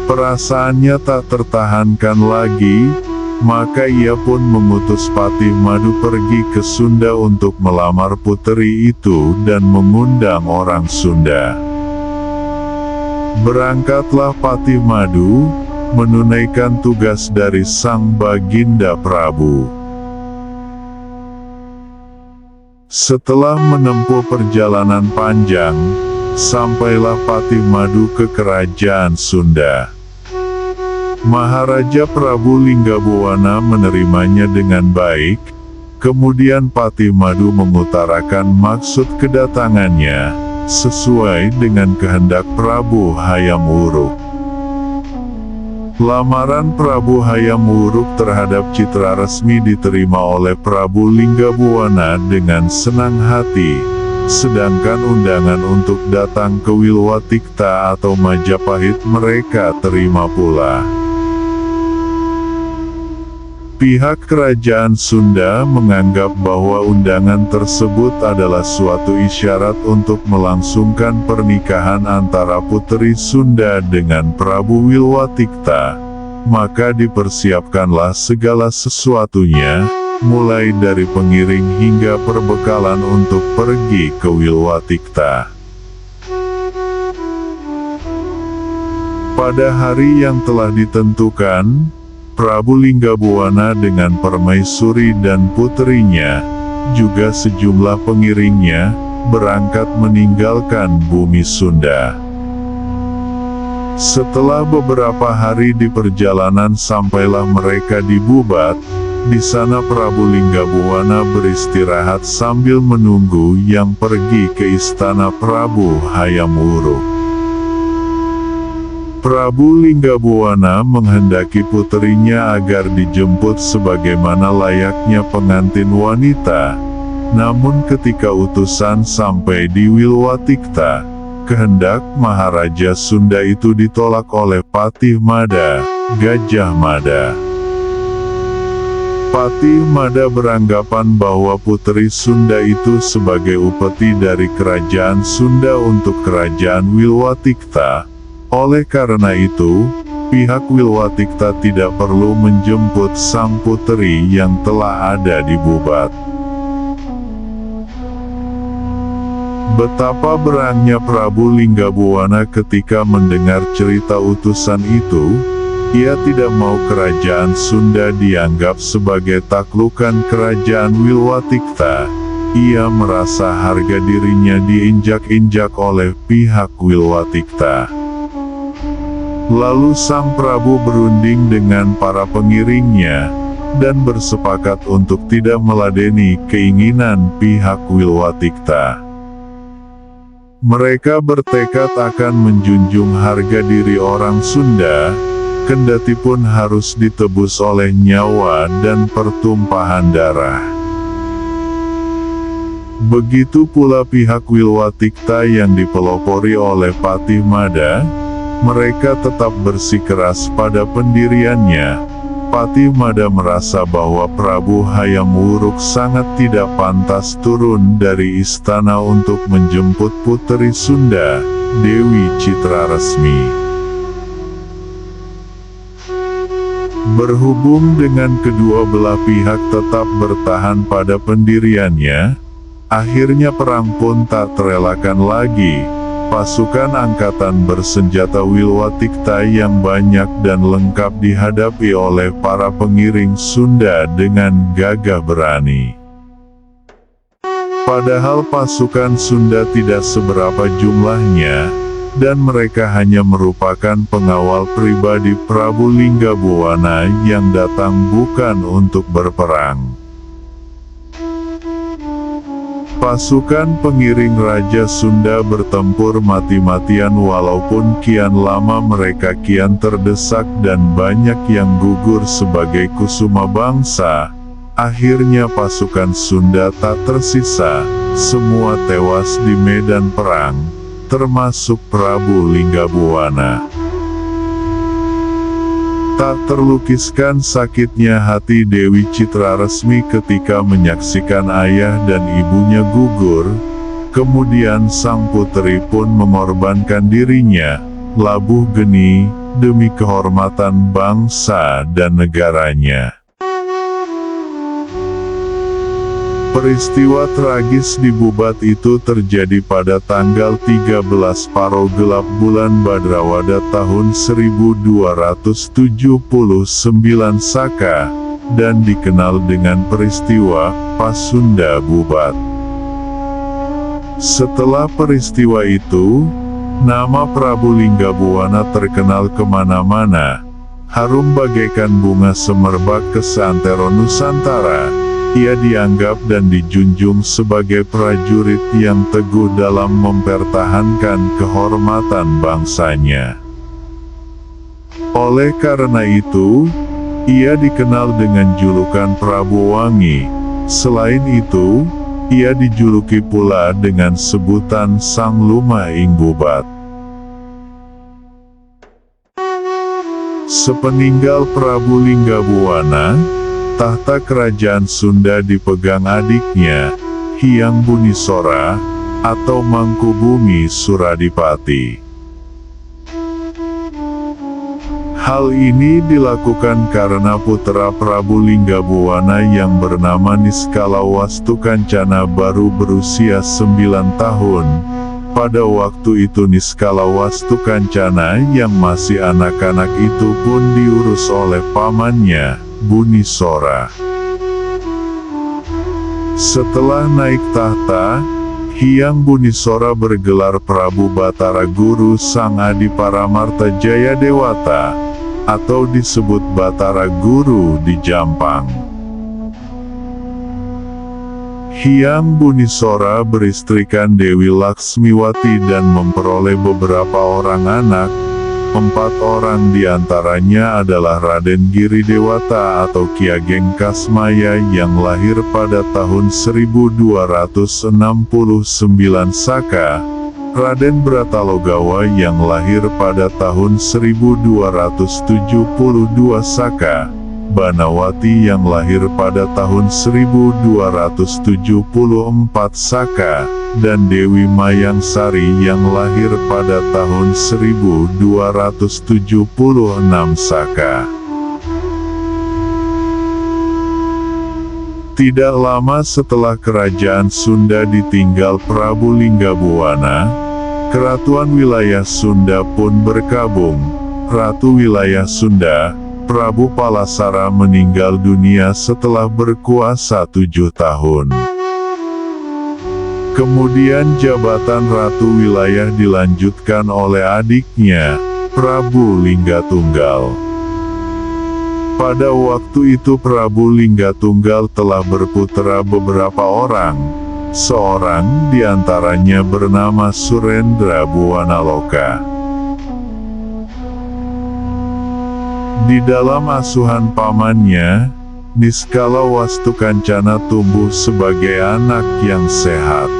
Perasaannya tak tertahankan lagi, maka ia pun mengutus Patih Madu pergi ke Sunda untuk melamar puteri itu dan mengundang orang Sunda. Berangkatlah Patih Madu, menunaikan tugas dari Sang Baginda Prabu. Setelah menempuh perjalanan panjang, sampailah Patih Madu ke kerajaan Sunda. Maharaja Prabu Linggabuana menerimanya dengan baik, kemudian Patih Madu mengutarakan maksud kedatangannya, sesuai dengan kehendak Prabu Hayam Wuruk. Lamaran Prabu Hayam Wuruk terhadap Citraresmi diterima oleh Prabu Linggabuana dengan senang hati, sedangkan undangan untuk datang ke Wilwatikta atau Majapahit mereka terima pula. Pihak kerajaan Sunda menganggap bahwa undangan tersebut adalah suatu isyarat untuk melangsungkan pernikahan antara puteri Sunda dengan Prabu Wilwatikta, maka dipersiapkanlah segala sesuatunya, mulai dari pengiring hingga perbekalan untuk pergi ke Wilwatikta. Pada hari yang telah ditentukan, Prabu Linggabuana dengan permaisuri dan puterinya, juga sejumlah pengiringnya, berangkat meninggalkan bumi Sunda. Setelah beberapa hari di perjalanan sampailah mereka di Bubat. Di sana Prabu Linggabuana beristirahat sambil menunggu yang pergi ke istana Prabu Hayam Wuruk. Prabu Linggabuana menghendaki puterinya agar dijemput sebagaimana layaknya pengantin wanita. Namun ketika utusan sampai di Wilwatikta, kehendak Maharaja Sunda itu ditolak oleh Patih Mada, Gajah Mada. Patih Mada beranggapan bahwa Puteri Sunda itu sebagai upeti dari kerajaan Sunda untuk kerajaan Wilwatikta. Oleh karena itu, pihak Wilwatikta tidak perlu menjemput sang puteri yang telah ada di Bubat. Betapa berangnya Prabu Linggabuana ketika mendengar cerita utusan itu. Ia tidak mau kerajaan Sunda dianggap sebagai taklukan kerajaan Wilwatikta. Ia merasa harga dirinya diinjak-injak oleh pihak Wilwatikta. Lalu sang Prabu berunding dengan para pengiringnya, dan bersepakat untuk tidak meladeni keinginan pihak Wilwatikta. Mereka bertekad akan menjunjung harga diri orang Sunda, kendatipun harus ditebus oleh nyawa dan pertumpahan darah. Begitu pula pihak Wilwatikta yang dipelopori oleh Patih Mada. Mereka tetap bersikeras pada pendiriannya. Patih Mada merasa bahwa Prabu Hayam Wuruk sangat tidak pantas turun dari istana untuk menjemput Puteri Sunda, Dewi Citraresmi. Berhubung dengan kedua belah pihak tetap bertahan pada pendiriannya, akhirnya perang pun tak terelakkan lagi. Pasukan angkatan bersenjata Wilwatikta yang banyak dan lengkap dihadapi oleh para pengiring Sunda dengan gagah berani. Padahal pasukan Sunda tidak seberapa jumlahnya, dan mereka hanya merupakan pengawal pribadi Prabu Linggabuana yang datang bukan untuk berperang. Pasukan pengiring Raja Sunda bertempur mati-matian walaupun kian lama mereka kian terdesak dan banyak yang gugur sebagai kusuma bangsa. Akhirnya pasukan Sunda tak tersisa, semua tewas di medan perang, termasuk Prabu Linggabuana. Tak terlukiskan sakitnya hati Dewi Citraresmi ketika menyaksikan ayah dan ibunya gugur. Kemudian sang puteri pun mengorbankan dirinya, labuh geni, demi kehormatan bangsa dan negaranya. Peristiwa tragis di Bubat itu terjadi pada tanggal 13 Paro Gelap bulan Badrawada tahun 1279 Saka, dan dikenal dengan peristiwa Pasunda Bubat. Setelah peristiwa itu, nama Prabu Linggabuana terkenal kemana-mana, harum bagaikan bunga semerbak ke seantero Nusantara. Ia dianggap dan dijunjung sebagai prajurit yang teguh dalam mempertahankan kehormatan bangsanya. Oleh karena itu, ia dikenal dengan julukan Prabu Wangi. Selain itu, ia dijuluki pula dengan sebutan Sang Lumaing Bubat. Sepeninggal Prabu Linggabuana, tahta kerajaan Sunda dipegang adiknya, Hyang Bunisora, atau Mangkubumi Suradipati. Hal ini dilakukan karena putra Prabu Linggabuana yang bernama Niskalawastu Kancana baru berusia 9 tahun. Pada waktu itu Niskalawastu Kancana yang masih anak-anak itu pun diurus oleh pamannya, Bunisora. Setelah naik tahta, Hyang Bunisora bergelar Prabu Batara Guru Sang Adi Paramarta Jaya Dewata, atau disebut Batara Guru di Jampang. Hyang Bunisora beristrikan Dewi Laksmiwati dan memperoleh beberapa orang anak. 4 orang diantaranya adalah Raden Giri Dewata atau Ki Ageng Kasmaya yang lahir pada tahun 1269 Saka, Raden Bratalogawa yang lahir pada tahun 1272 Saka, Banawati yang lahir pada tahun 1274 Saka, dan Dewi Mayang Sari yang lahir pada tahun 1276 Saka. Tidak lama setelah kerajaan Sunda ditinggal Prabu Linggabuana, keratuan wilayah Sunda pun berkabung. Ratu wilayah Sunda, Prabu Palasara meninggal dunia setelah berkuasa 7 tahun. Kemudian jabatan Ratu wilayah dilanjutkan oleh adiknya, Prabu Linggatunggal. Pada waktu itu Prabu Linggatunggal telah berputra beberapa orang. Seorang di antaranya bernama Surendra Buwanaloka. Di dalam asuhan pamannya, Niskala Wastukancana tumbuh sebagai anak yang sehat.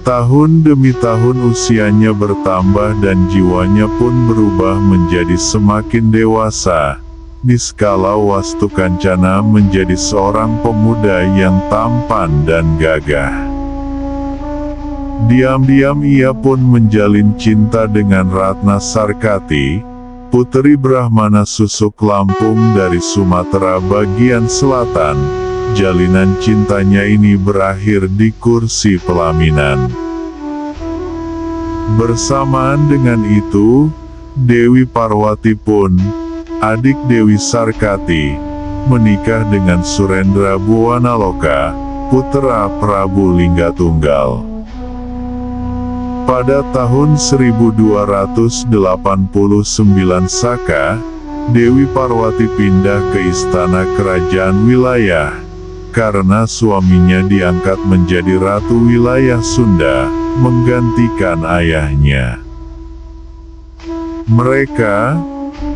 Tahun demi tahun usianya bertambah dan jiwanya pun berubah menjadi semakin dewasa. Niskala Wastukancana menjadi seorang pemuda yang tampan dan gagah. Diam-diam ia pun menjalin cinta dengan Ratna Sarkati, putri Brahmana Susuk Lampung dari Sumatera bagian selatan. Jalinan cintanya ini berakhir di kursi pelaminan. Bersamaan dengan itu, Dewi Parwati pun, adik Dewi Sarkati, menikah dengan Surendra Buwanaloka, putra Prabu Linggatunggal. Pada tahun 1289 Saka, Dewi Parwati pindah ke istana kerajaan wilayah, karena suaminya diangkat menjadi ratu wilayah Sunda, menggantikan ayahnya. Mereka,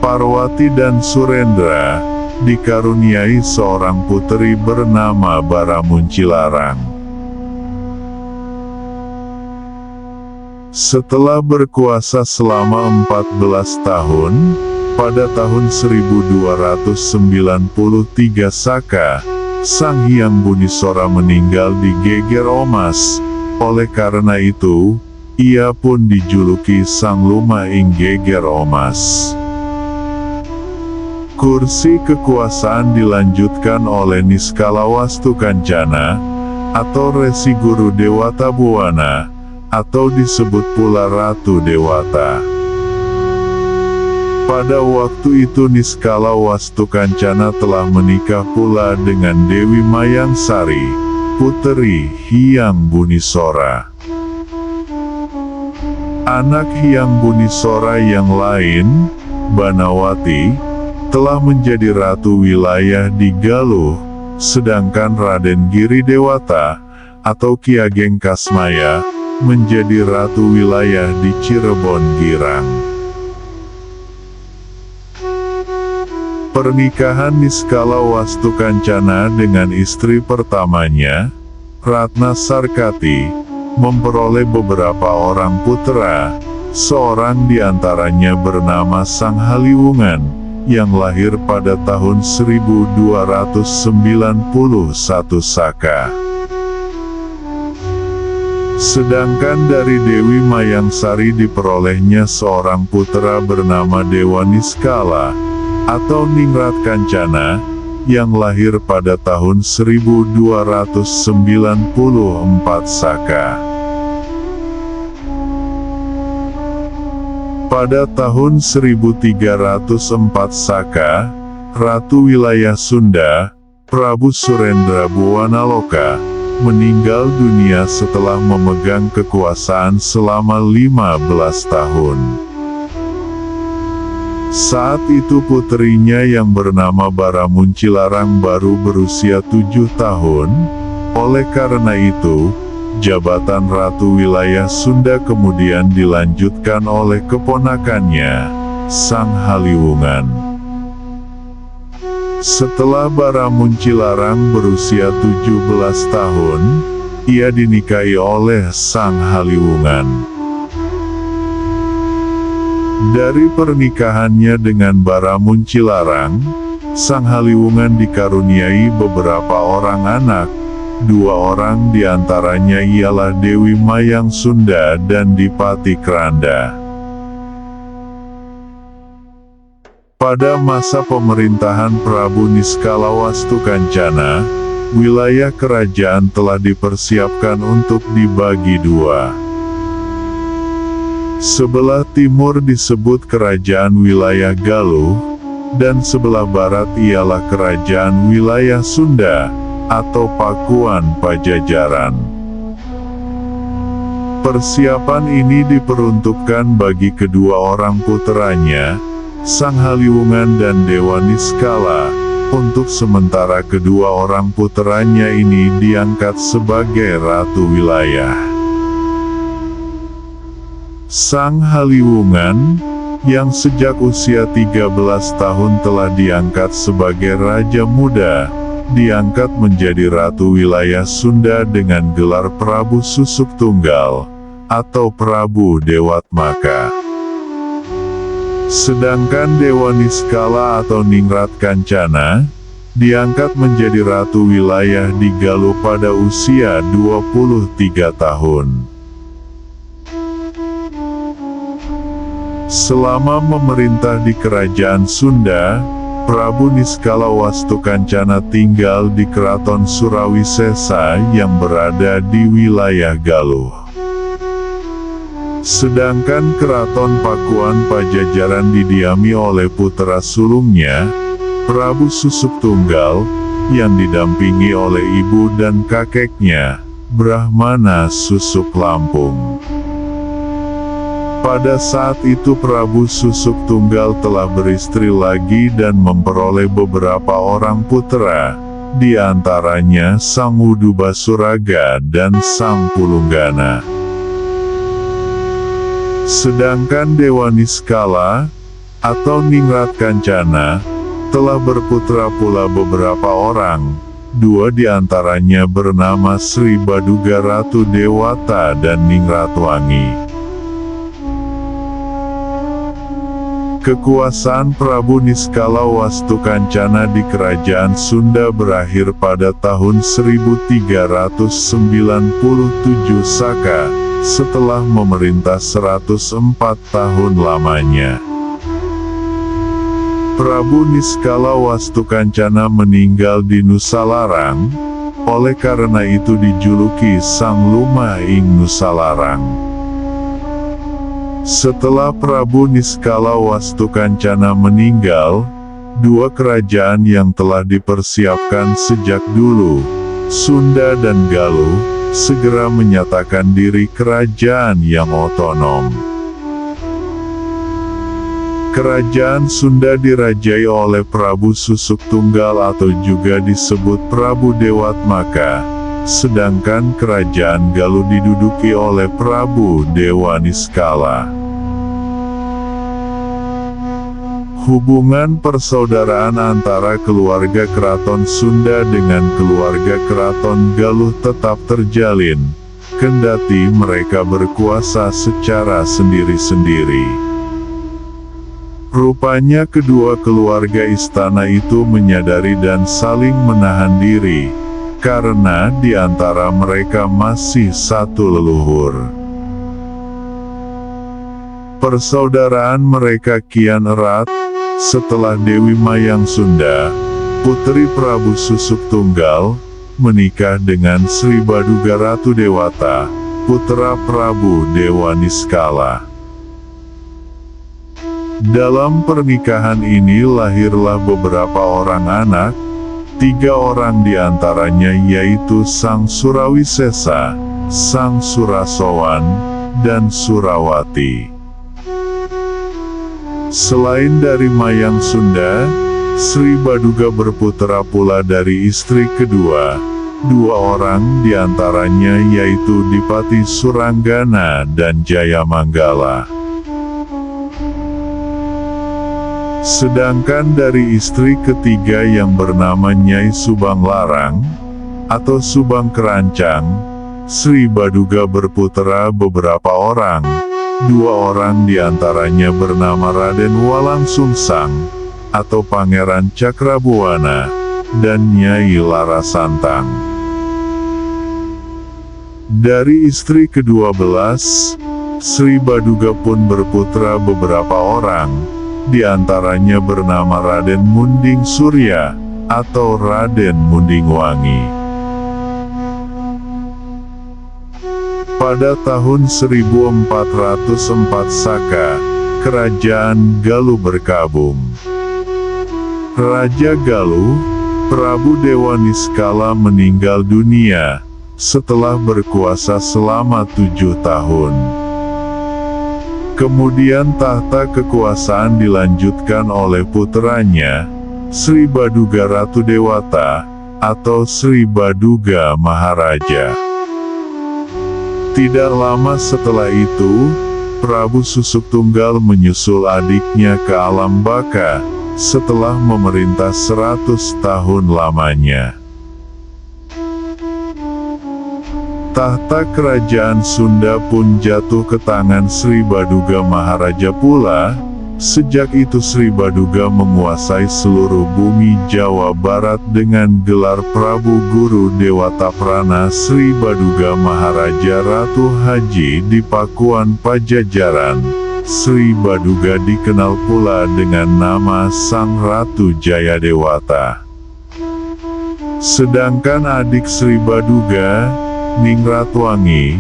Parwati dan Surendra, dikaruniai seorang putri bernama Baramuncilarang. Setelah berkuasa selama 14 tahun, pada tahun 1293 Saka, Sang Hyang Bunisora meninggal di Geger Omas. Oleh karena itu, ia pun dijuluki Sang Luma ing Geger Omas. Kursi kekuasaan dilanjutkan oleh Niskala Wastukancana, atau Resi Guru Dewata Buwana, atau disebut pula Ratu Dewata. Pada waktu itu Niskala Wastukancana telah menikah pula dengan Dewi Mayang Sari, putri Hyang Bunisora. Anak Hyang Bunisora yang lain, Banawati, telah menjadi ratu wilayah di Galuh, sedangkan Raden Giri Dewata, atau Ki Ageng Kasmaya, menjadi ratu wilayah di Cirebon Girang. Pernikahan Niskala Wastukancana dengan istri pertamanya, Ratna Sarkati, memperoleh beberapa orang putra. Seorang di antaranya bernama Sang Haliwungan, yang lahir pada tahun 1291 Saka. Sedangkan dari Dewi Mayang Sari diperolehnya seorang putra bernama Dewa Niskala, atau Ningrat Kancana, yang lahir pada tahun 1294 Saka. Pada tahun 1304 Saka, Ratu wilayah Sunda, Prabu Surendra Buwanaloka, meninggal dunia setelah memegang kekuasaan selama 15 tahun. Saat itu putrinya yang bernama Baramuncilarang baru berusia 7 tahun, oleh karena itu, jabatan Ratu wilayah Sunda kemudian dilanjutkan oleh keponakannya, Sang Haliwungan. Setelah Baramuncilarang berusia 17 tahun, ia dinikahi oleh Sang Haliwungan. Dari pernikahannya dengan Baramuncilarang, Sang Haliwungan dikaruniai beberapa orang anak. 2 orang diantaranya ialah Dewi Mayang Sunda dan Dipati Kranda. Pada masa pemerintahan Prabu Niskala Wastukancana, wilayah kerajaan telah dipersiapkan untuk dibagi 2. Sebelah timur disebut Kerajaan Wilayah Galuh, dan sebelah barat ialah Kerajaan Wilayah Sunda, atau Pakuan Pajajaran. Persiapan ini diperuntukkan bagi kedua orang puteranya, Sang Haliwungan dan Dewa Niskala. Untuk sementara kedua orang puteranya ini diangkat sebagai ratu wilayah. Sang Haliwungan, yang sejak usia 13 tahun telah diangkat sebagai Raja Muda, diangkat menjadi Ratu Wilayah Sunda dengan gelar Prabu Susuk Tunggal, atau Prabu Dewatmaka. Sedangkan Dewa Niskala atau Ningrat Kancana, diangkat menjadi Ratu Wilayah di Galuh pada usia 23 tahun. Selama memerintah di Kerajaan Sunda, Prabu Niskala Wastukancana tinggal di Keraton Surawisesa yang berada di wilayah Galuh. Sedangkan Keraton Pakuan Pajajaran didiami oleh putra sulungnya, Prabu Susuk Tunggal, yang didampingi oleh ibu dan kakeknya, Brahmana Susuk Lampung. Pada saat itu Prabu Susuk Tunggal telah beristri lagi dan memperoleh beberapa orang putra, di antaranya Sang Udubasuraga dan Sang Pulunggana. Sedangkan Dewa Niskala, atau Ningrat Kancana, telah berputra pula beberapa orang, 2 diantaranya bernama Sri Baduga Ratu Dewata dan Ningratwangi. Kekuasaan Prabu Niskala Wastukancana di Kerajaan Sunda berakhir pada tahun 1397 Saka, setelah memerintah 104 tahun lamanya. Prabu Niskala Wastukancana meninggal di Nusalarang, oleh karena itu dijuluki Sang Lumaing Nusalarang. Setelah Prabu Niskala Wastukancana meninggal, 2 kerajaan yang telah dipersiapkan sejak dulu, Sunda dan Galuh, segera menyatakan diri kerajaan yang otonom. Kerajaan Sunda dirajai oleh Prabu Susuk Tunggal atau juga disebut Prabu Dewatmaka, sedangkan kerajaan Galuh diduduki oleh Prabu Dewa Niskala. Hubungan persaudaraan antara keluarga Keraton Sunda dengan keluarga Keraton Galuh tetap terjalin, kendati mereka berkuasa secara sendiri-sendiri. Rupanya kedua keluarga istana itu menyadari dan saling menahan diri, karena di antara mereka masih satu leluhur. Persaudaraan mereka kian erat, setelah Dewi Mayang Sunda, putri Prabu Susuk Tunggal, menikah dengan Sri Baduga Ratu Dewata, putra Prabu Dewa Niskala. Dalam pernikahan ini lahirlah beberapa orang anak, 3 orang diantaranya yaitu Sang Surawisesa, Sang Surasowan, dan Surawati. Selain dari Mayang Sunda, Sri Baduga berputra pula dari istri kedua, 2 orang diantaranya yaitu Dipati Suranggana dan Jayamanggala. Sedangkan dari istri ketiga yang bernama Nyai Subang Larang, atau Subang Kerancang, Sri Baduga berputra beberapa orang, 2 orang diantaranya bernama Raden Walang Sungsang, atau Pangeran Cakrabuana, dan Nyai Larasantang. Dari istri ke-12, Sri Baduga pun berputra beberapa orang, di antaranya bernama Raden Munding Surya, atau Raden Munding Wangi. Pada tahun 1404 Saka, Kerajaan Galuh berkabung. Raja Galuh, Prabu Dewa Niskala meninggal dunia, setelah berkuasa selama 7 tahun. Kemudian tahta kekuasaan dilanjutkan oleh puteranya, Sri Baduga Ratu Dewata, atau Sri Baduga Maharaja. Tidak lama setelah itu, Prabu Susuk Tunggal menyusul adiknya ke alam baka, setelah memerintah 100 tahun lamanya. Tahta kerajaan Sunda pun jatuh ke tangan Sri Baduga Maharaja pula. Sejak itu Sri Baduga menguasai seluruh bumi Jawa Barat dengan gelar Prabu Guru Dewata Prana Sri Baduga Maharaja Ratu Haji di Pakuan Pajajaran. Sri Baduga dikenal pula dengan nama Sang Ratu Jayadewata. Sedangkan adik Sri Baduga, Ningratwangi,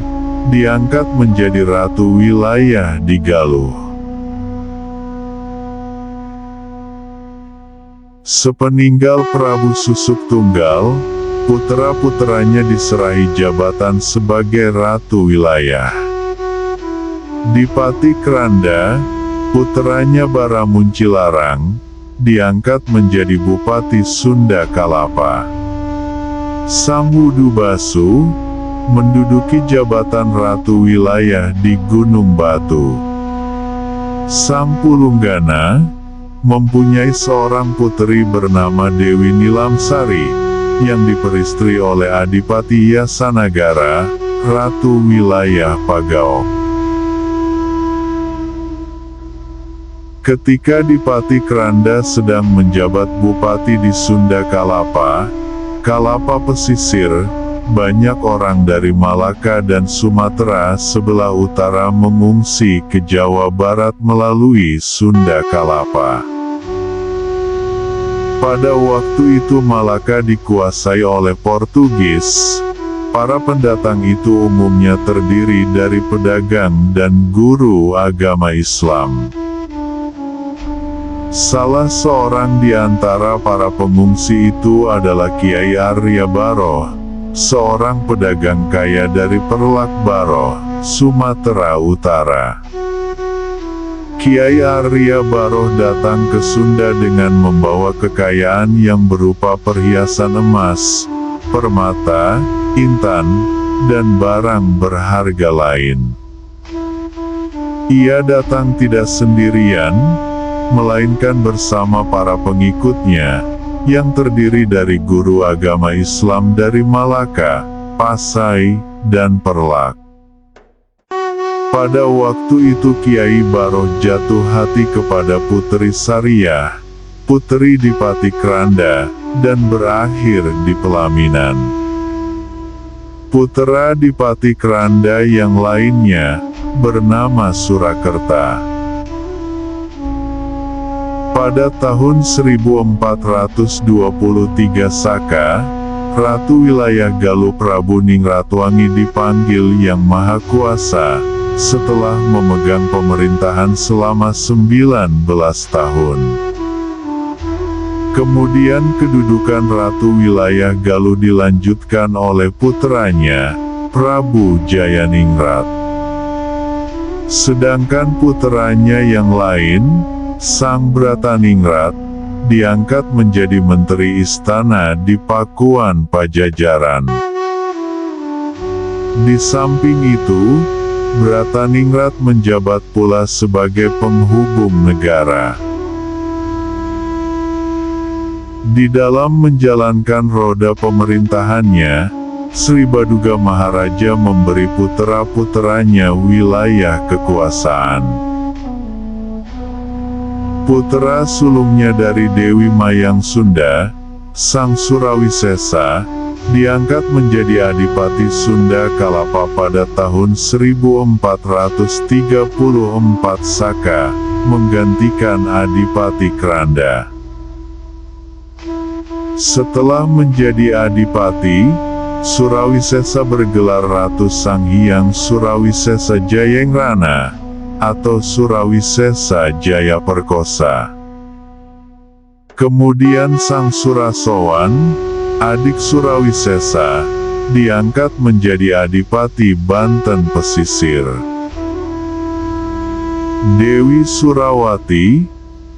diangkat menjadi ratu wilayah di Galuh. Sepeninggal Prabu Susuk Tunggal, putra-putranya diserahi jabatan sebagai ratu wilayah. Dipati Kranda, putranya Baramuncilarang, diangkat menjadi Bupati Sunda Kalapa. Sang Wudu Basu menduduki jabatan ratu wilayah di Gunung Batu. Sang Pulunggana mempunyai seorang putri bernama Dewi Nilamsari, yang diperistri oleh Adipati Yasanagara, Ratu wilayah Pagaok. Ketika Dipati Kranda sedang menjabat bupati di Sunda Kalapa, Kalapa Pesisir, banyak orang dari Malaka dan Sumatera sebelah utara mengungsi ke Jawa Barat melalui Sunda Kalapa. Pada waktu itu Malaka dikuasai oleh Portugis. Para pendatang itu umumnya terdiri dari pedagang dan guru agama Islam. Salah seorang di antara para pengungsi itu adalah Kiai Arya Baroh, seorang pedagang kaya dari Perlak Baroh, Sumatera Utara. Kiai Arya Baroh datang ke Sunda dengan membawa kekayaan yang berupa perhiasan emas, permata, intan, dan barang berharga lain. Ia datang tidak sendirian, melainkan bersama para pengikutnya, yang terdiri dari guru agama Islam dari Malaka, Pasai, dan Perlak. Pada waktu itu Kiai Baroh jatuh hati kepada Putri Sariah, putri Dipati Kranda, dan berakhir di pelaminan. Putra Dipati Kranda yang lainnya, bernama Surakerta. Pada tahun 1423 Saka, Ratu wilayah Galuh Prabu Ningratwangi dipanggil Yang Maha Kuasa, setelah memegang pemerintahan selama 19 tahun. Kemudian kedudukan Ratu wilayah Galuh dilanjutkan oleh putranya, Prabu Jayaningrat. Sedangkan putranya yang lain, Sang Brataningrat, diangkat menjadi Menteri Istana di Pakuan Pajajaran. Di samping itu, Brataningrat menjabat pula sebagai penghubung negara. Di dalam menjalankan roda pemerintahannya, Sri Baduga Maharaja memberi putra-putranya wilayah kekuasaan. Putra sulungnya dari Dewi Mayang Sunda, Sang Surawisesa, diangkat menjadi Adipati Sunda Kalapa pada tahun 1434 Saka, menggantikan Adipati Kranda. Setelah menjadi Adipati, Surawisesa bergelar Ratu Sang Hyang Surawisesa Jayenggrana, atau Surawisesa Jaya Perkosa. Kemudian Sang Surasowan, adik Surawisesa, diangkat menjadi Adipati Banten Pesisir. Dewi Surawati,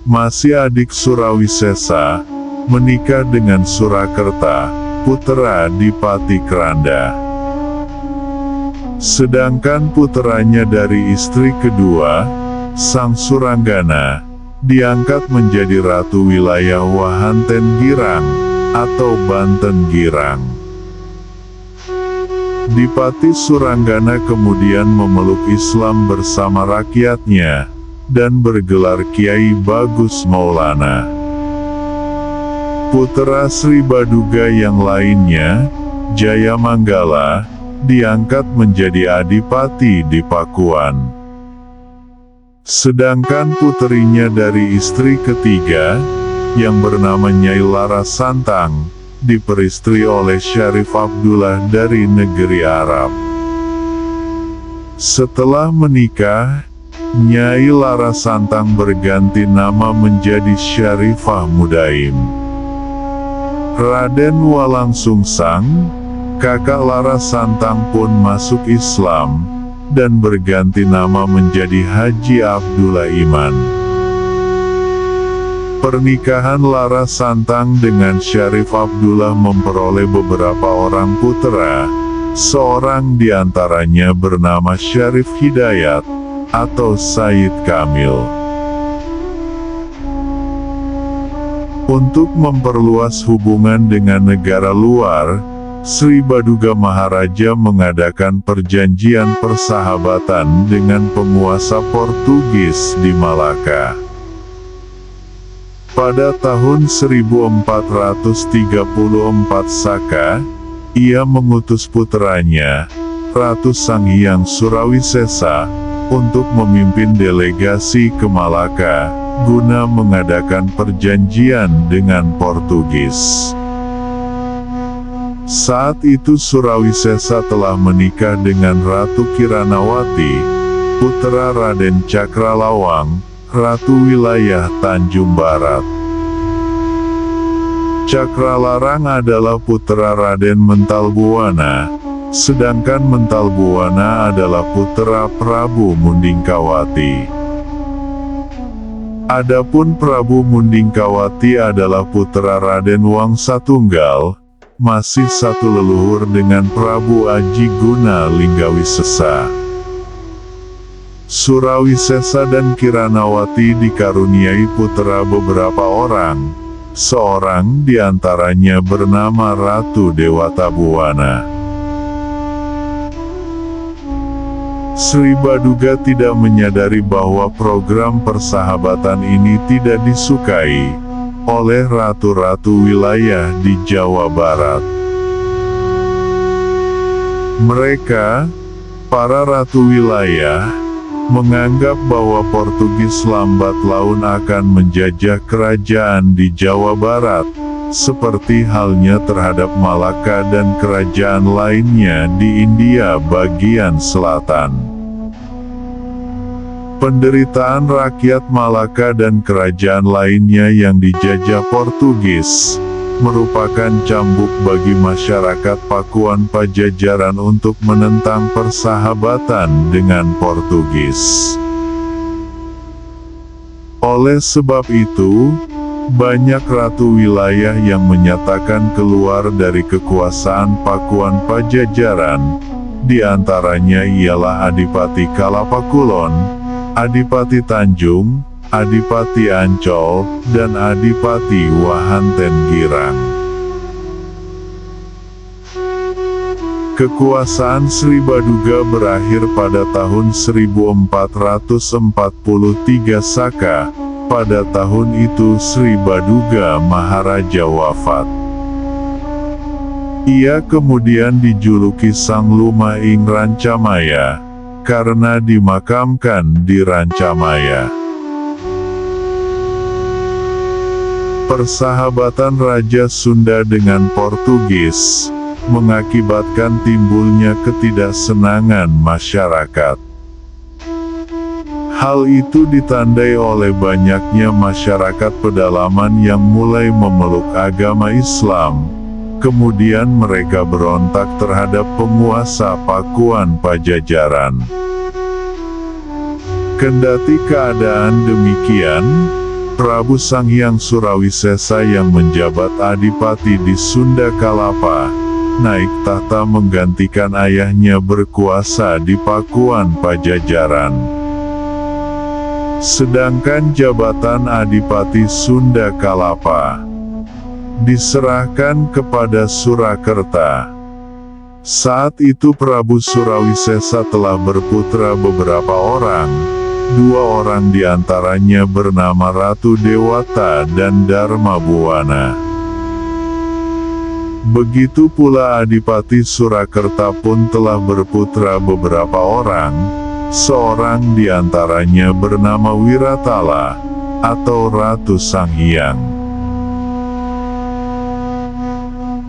masih adik Surawisesa, menikah dengan Surakerta, putra Adipati Kranda. Sedangkan puteranya dari istri kedua, Sang Suranggana, diangkat menjadi Ratu Wilayah Wahanten Girang, atau Banten Girang. Dipati Suranggana kemudian memeluk Islam bersama rakyatnya, dan bergelar Kiai Bagus Maulana. Putra Sri Baduga yang lainnya, Jayamanggala, diangkat menjadi Adipati di Pakuan. Sedangkan puterinya dari istri ketiga, yang bernama Nyai Larasantang, diperistri oleh Syarif Abdullah dari negeri Arab. Setelah menikah, Nyai Larasantang berganti nama menjadi Syarifah Mudaim. Raden Walangsungsang, kakak Larasantang pun masuk Islam, dan berganti nama menjadi Haji Abdullah Iman. Pernikahan Larasantang dengan Syarif Abdullah memperoleh beberapa orang putera, seorang di antaranya bernama Syarif Hidayat, atau Said Kamil. Untuk memperluas hubungan dengan negara luar, Sri Baduga Maharaja mengadakan perjanjian persahabatan dengan penguasa Portugis di Malaka. Pada tahun 1434 Saka, ia mengutus puteranya, Ratu Sang Hyang Surawisesa, untuk memimpin delegasi ke Malaka, guna mengadakan perjanjian dengan Portugis. Saat itu Surawisesa telah menikah dengan Ratu Kiranawati, putra Raden Cakrawalawang, Ratu Wilayah Tanjung Barat. Cakralarang adalah putra Raden Mentalbuwana, sedangkan Mentalbuwana adalah putra Prabu Mundingkawati. Adapun Prabu Mundingkawati adalah putra Raden Wangsatunggal, masih satu leluhur dengan Prabu Aji Guna Linggawisesa. Surawisesa dan Kiranawati dikaruniai putra beberapa orang, seorang di antaranya bernama Ratu Dewata Buwana. Sri Baduga tidak menyadari bahwa program persahabatan ini tidak disukai oleh ratu-ratu wilayah di Jawa Barat. Mereka, para ratu wilayah, menganggap bahwa Portugis lambat laun akan menjajah kerajaan di Jawa Barat, seperti halnya terhadap Malaka dan kerajaan lainnya di India bagian selatan. Penderitaan rakyat Malaka dan kerajaan lainnya yang dijajah Portugis, merupakan cambuk bagi masyarakat Pakuan Pajajaran untuk menentang persahabatan dengan Portugis. Oleh sebab itu, banyak ratu wilayah yang menyatakan keluar dari kekuasaan Pakuan Pajajaran, di antaranya ialah Adipati Kalapakulon, Adipati Tanjung, Adipati Ancol, dan Adipati Wahanten Girang. Kekuasaan Sri Baduga berakhir pada tahun 1443 Saka, pada tahun itu Sri Baduga Maharaja wafat. Ia kemudian dijuluki Sang Luma ing Rancamaya, karena dimakamkan di Rancamaya. Persahabatan Raja Sunda dengan Portugis mengakibatkan timbulnya ketidaksenangan masyarakat. Hal itu ditandai oleh banyaknya masyarakat pedalaman yang mulai memeluk agama Islam. Kemudian mereka berontak terhadap penguasa Pakuan Pajajaran. Kendati keadaan demikian, Prabu Sanghyang Surawisesa yang menjabat adipati di Sunda Kalapa, naik tahta menggantikan ayahnya berkuasa di Pakuan Pajajaran. Sedangkan jabatan Adipati Sunda Kalapa diserahkan kepada Surakerta. Saat itu Prabu Surawisesa telah berputra beberapa orang, 2 orang diantaranya bernama Ratu Dewata dan Darmabuwana. Begitu pula Adipati Surakerta pun telah berputra beberapa orang, seorang diantaranya bernama Wiratala, atau Ratu Sanghyang.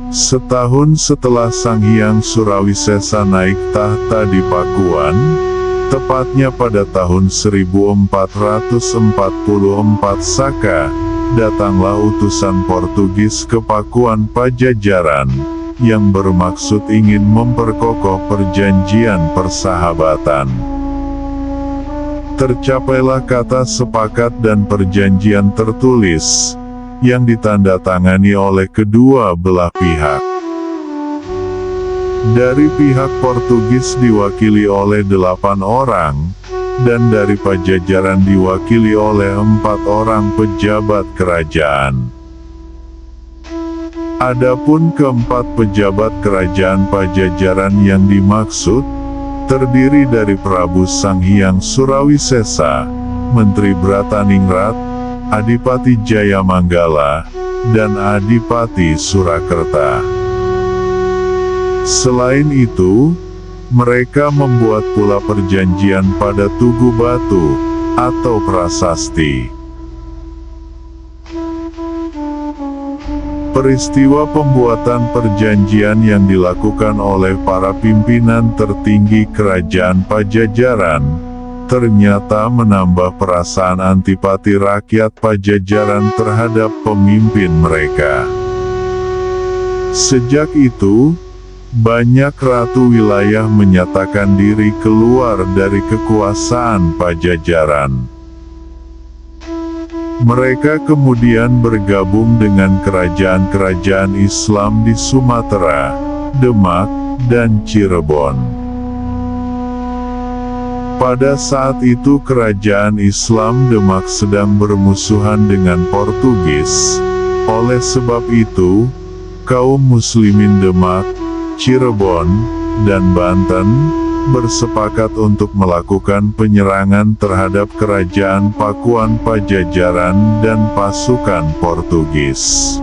Setahun setelah Sanghyang Surawisesa naik tahta di Pakuan, tepatnya pada tahun 1444 Saka, datanglah utusan Portugis ke Pakuan Pajajaran, yang bermaksud ingin memperkokoh perjanjian persahabatan. Tercapailah kata sepakat dan perjanjian tertulis, yang ditandatangani oleh kedua belah pihak. Dari pihak Portugis diwakili oleh 8 orang, dan dari Pajajaran diwakili oleh 4 orang pejabat kerajaan. Adapun keempat pejabat kerajaan Pajajaran yang dimaksud, terdiri dari Prabu Sanghyang Surawisesa, Menteri Brataningrat, Adipati Jayamanggala, dan Adipati Surakerta. Selain itu, mereka membuat pula perjanjian pada Tugu Batu, atau prasasti. Peristiwa pembuatan perjanjian yang dilakukan oleh para pimpinan tertinggi kerajaan Pajajaran, ternyata menambah perasaan antipati rakyat Pajajaran terhadap pemimpin mereka. Sejak itu, banyak ratu wilayah menyatakan diri keluar dari kekuasaan Pajajaran. Mereka kemudian bergabung dengan kerajaan-kerajaan Islam di Sumatera, Demak, dan Cirebon. Pada saat itu kerajaan Islam Demak sedang bermusuhan dengan Portugis. Oleh sebab itu, kaum muslimin Demak, Cirebon, dan Banten bersepakat untuk melakukan penyerangan terhadap kerajaan Pakuan Pajajaran dan pasukan Portugis.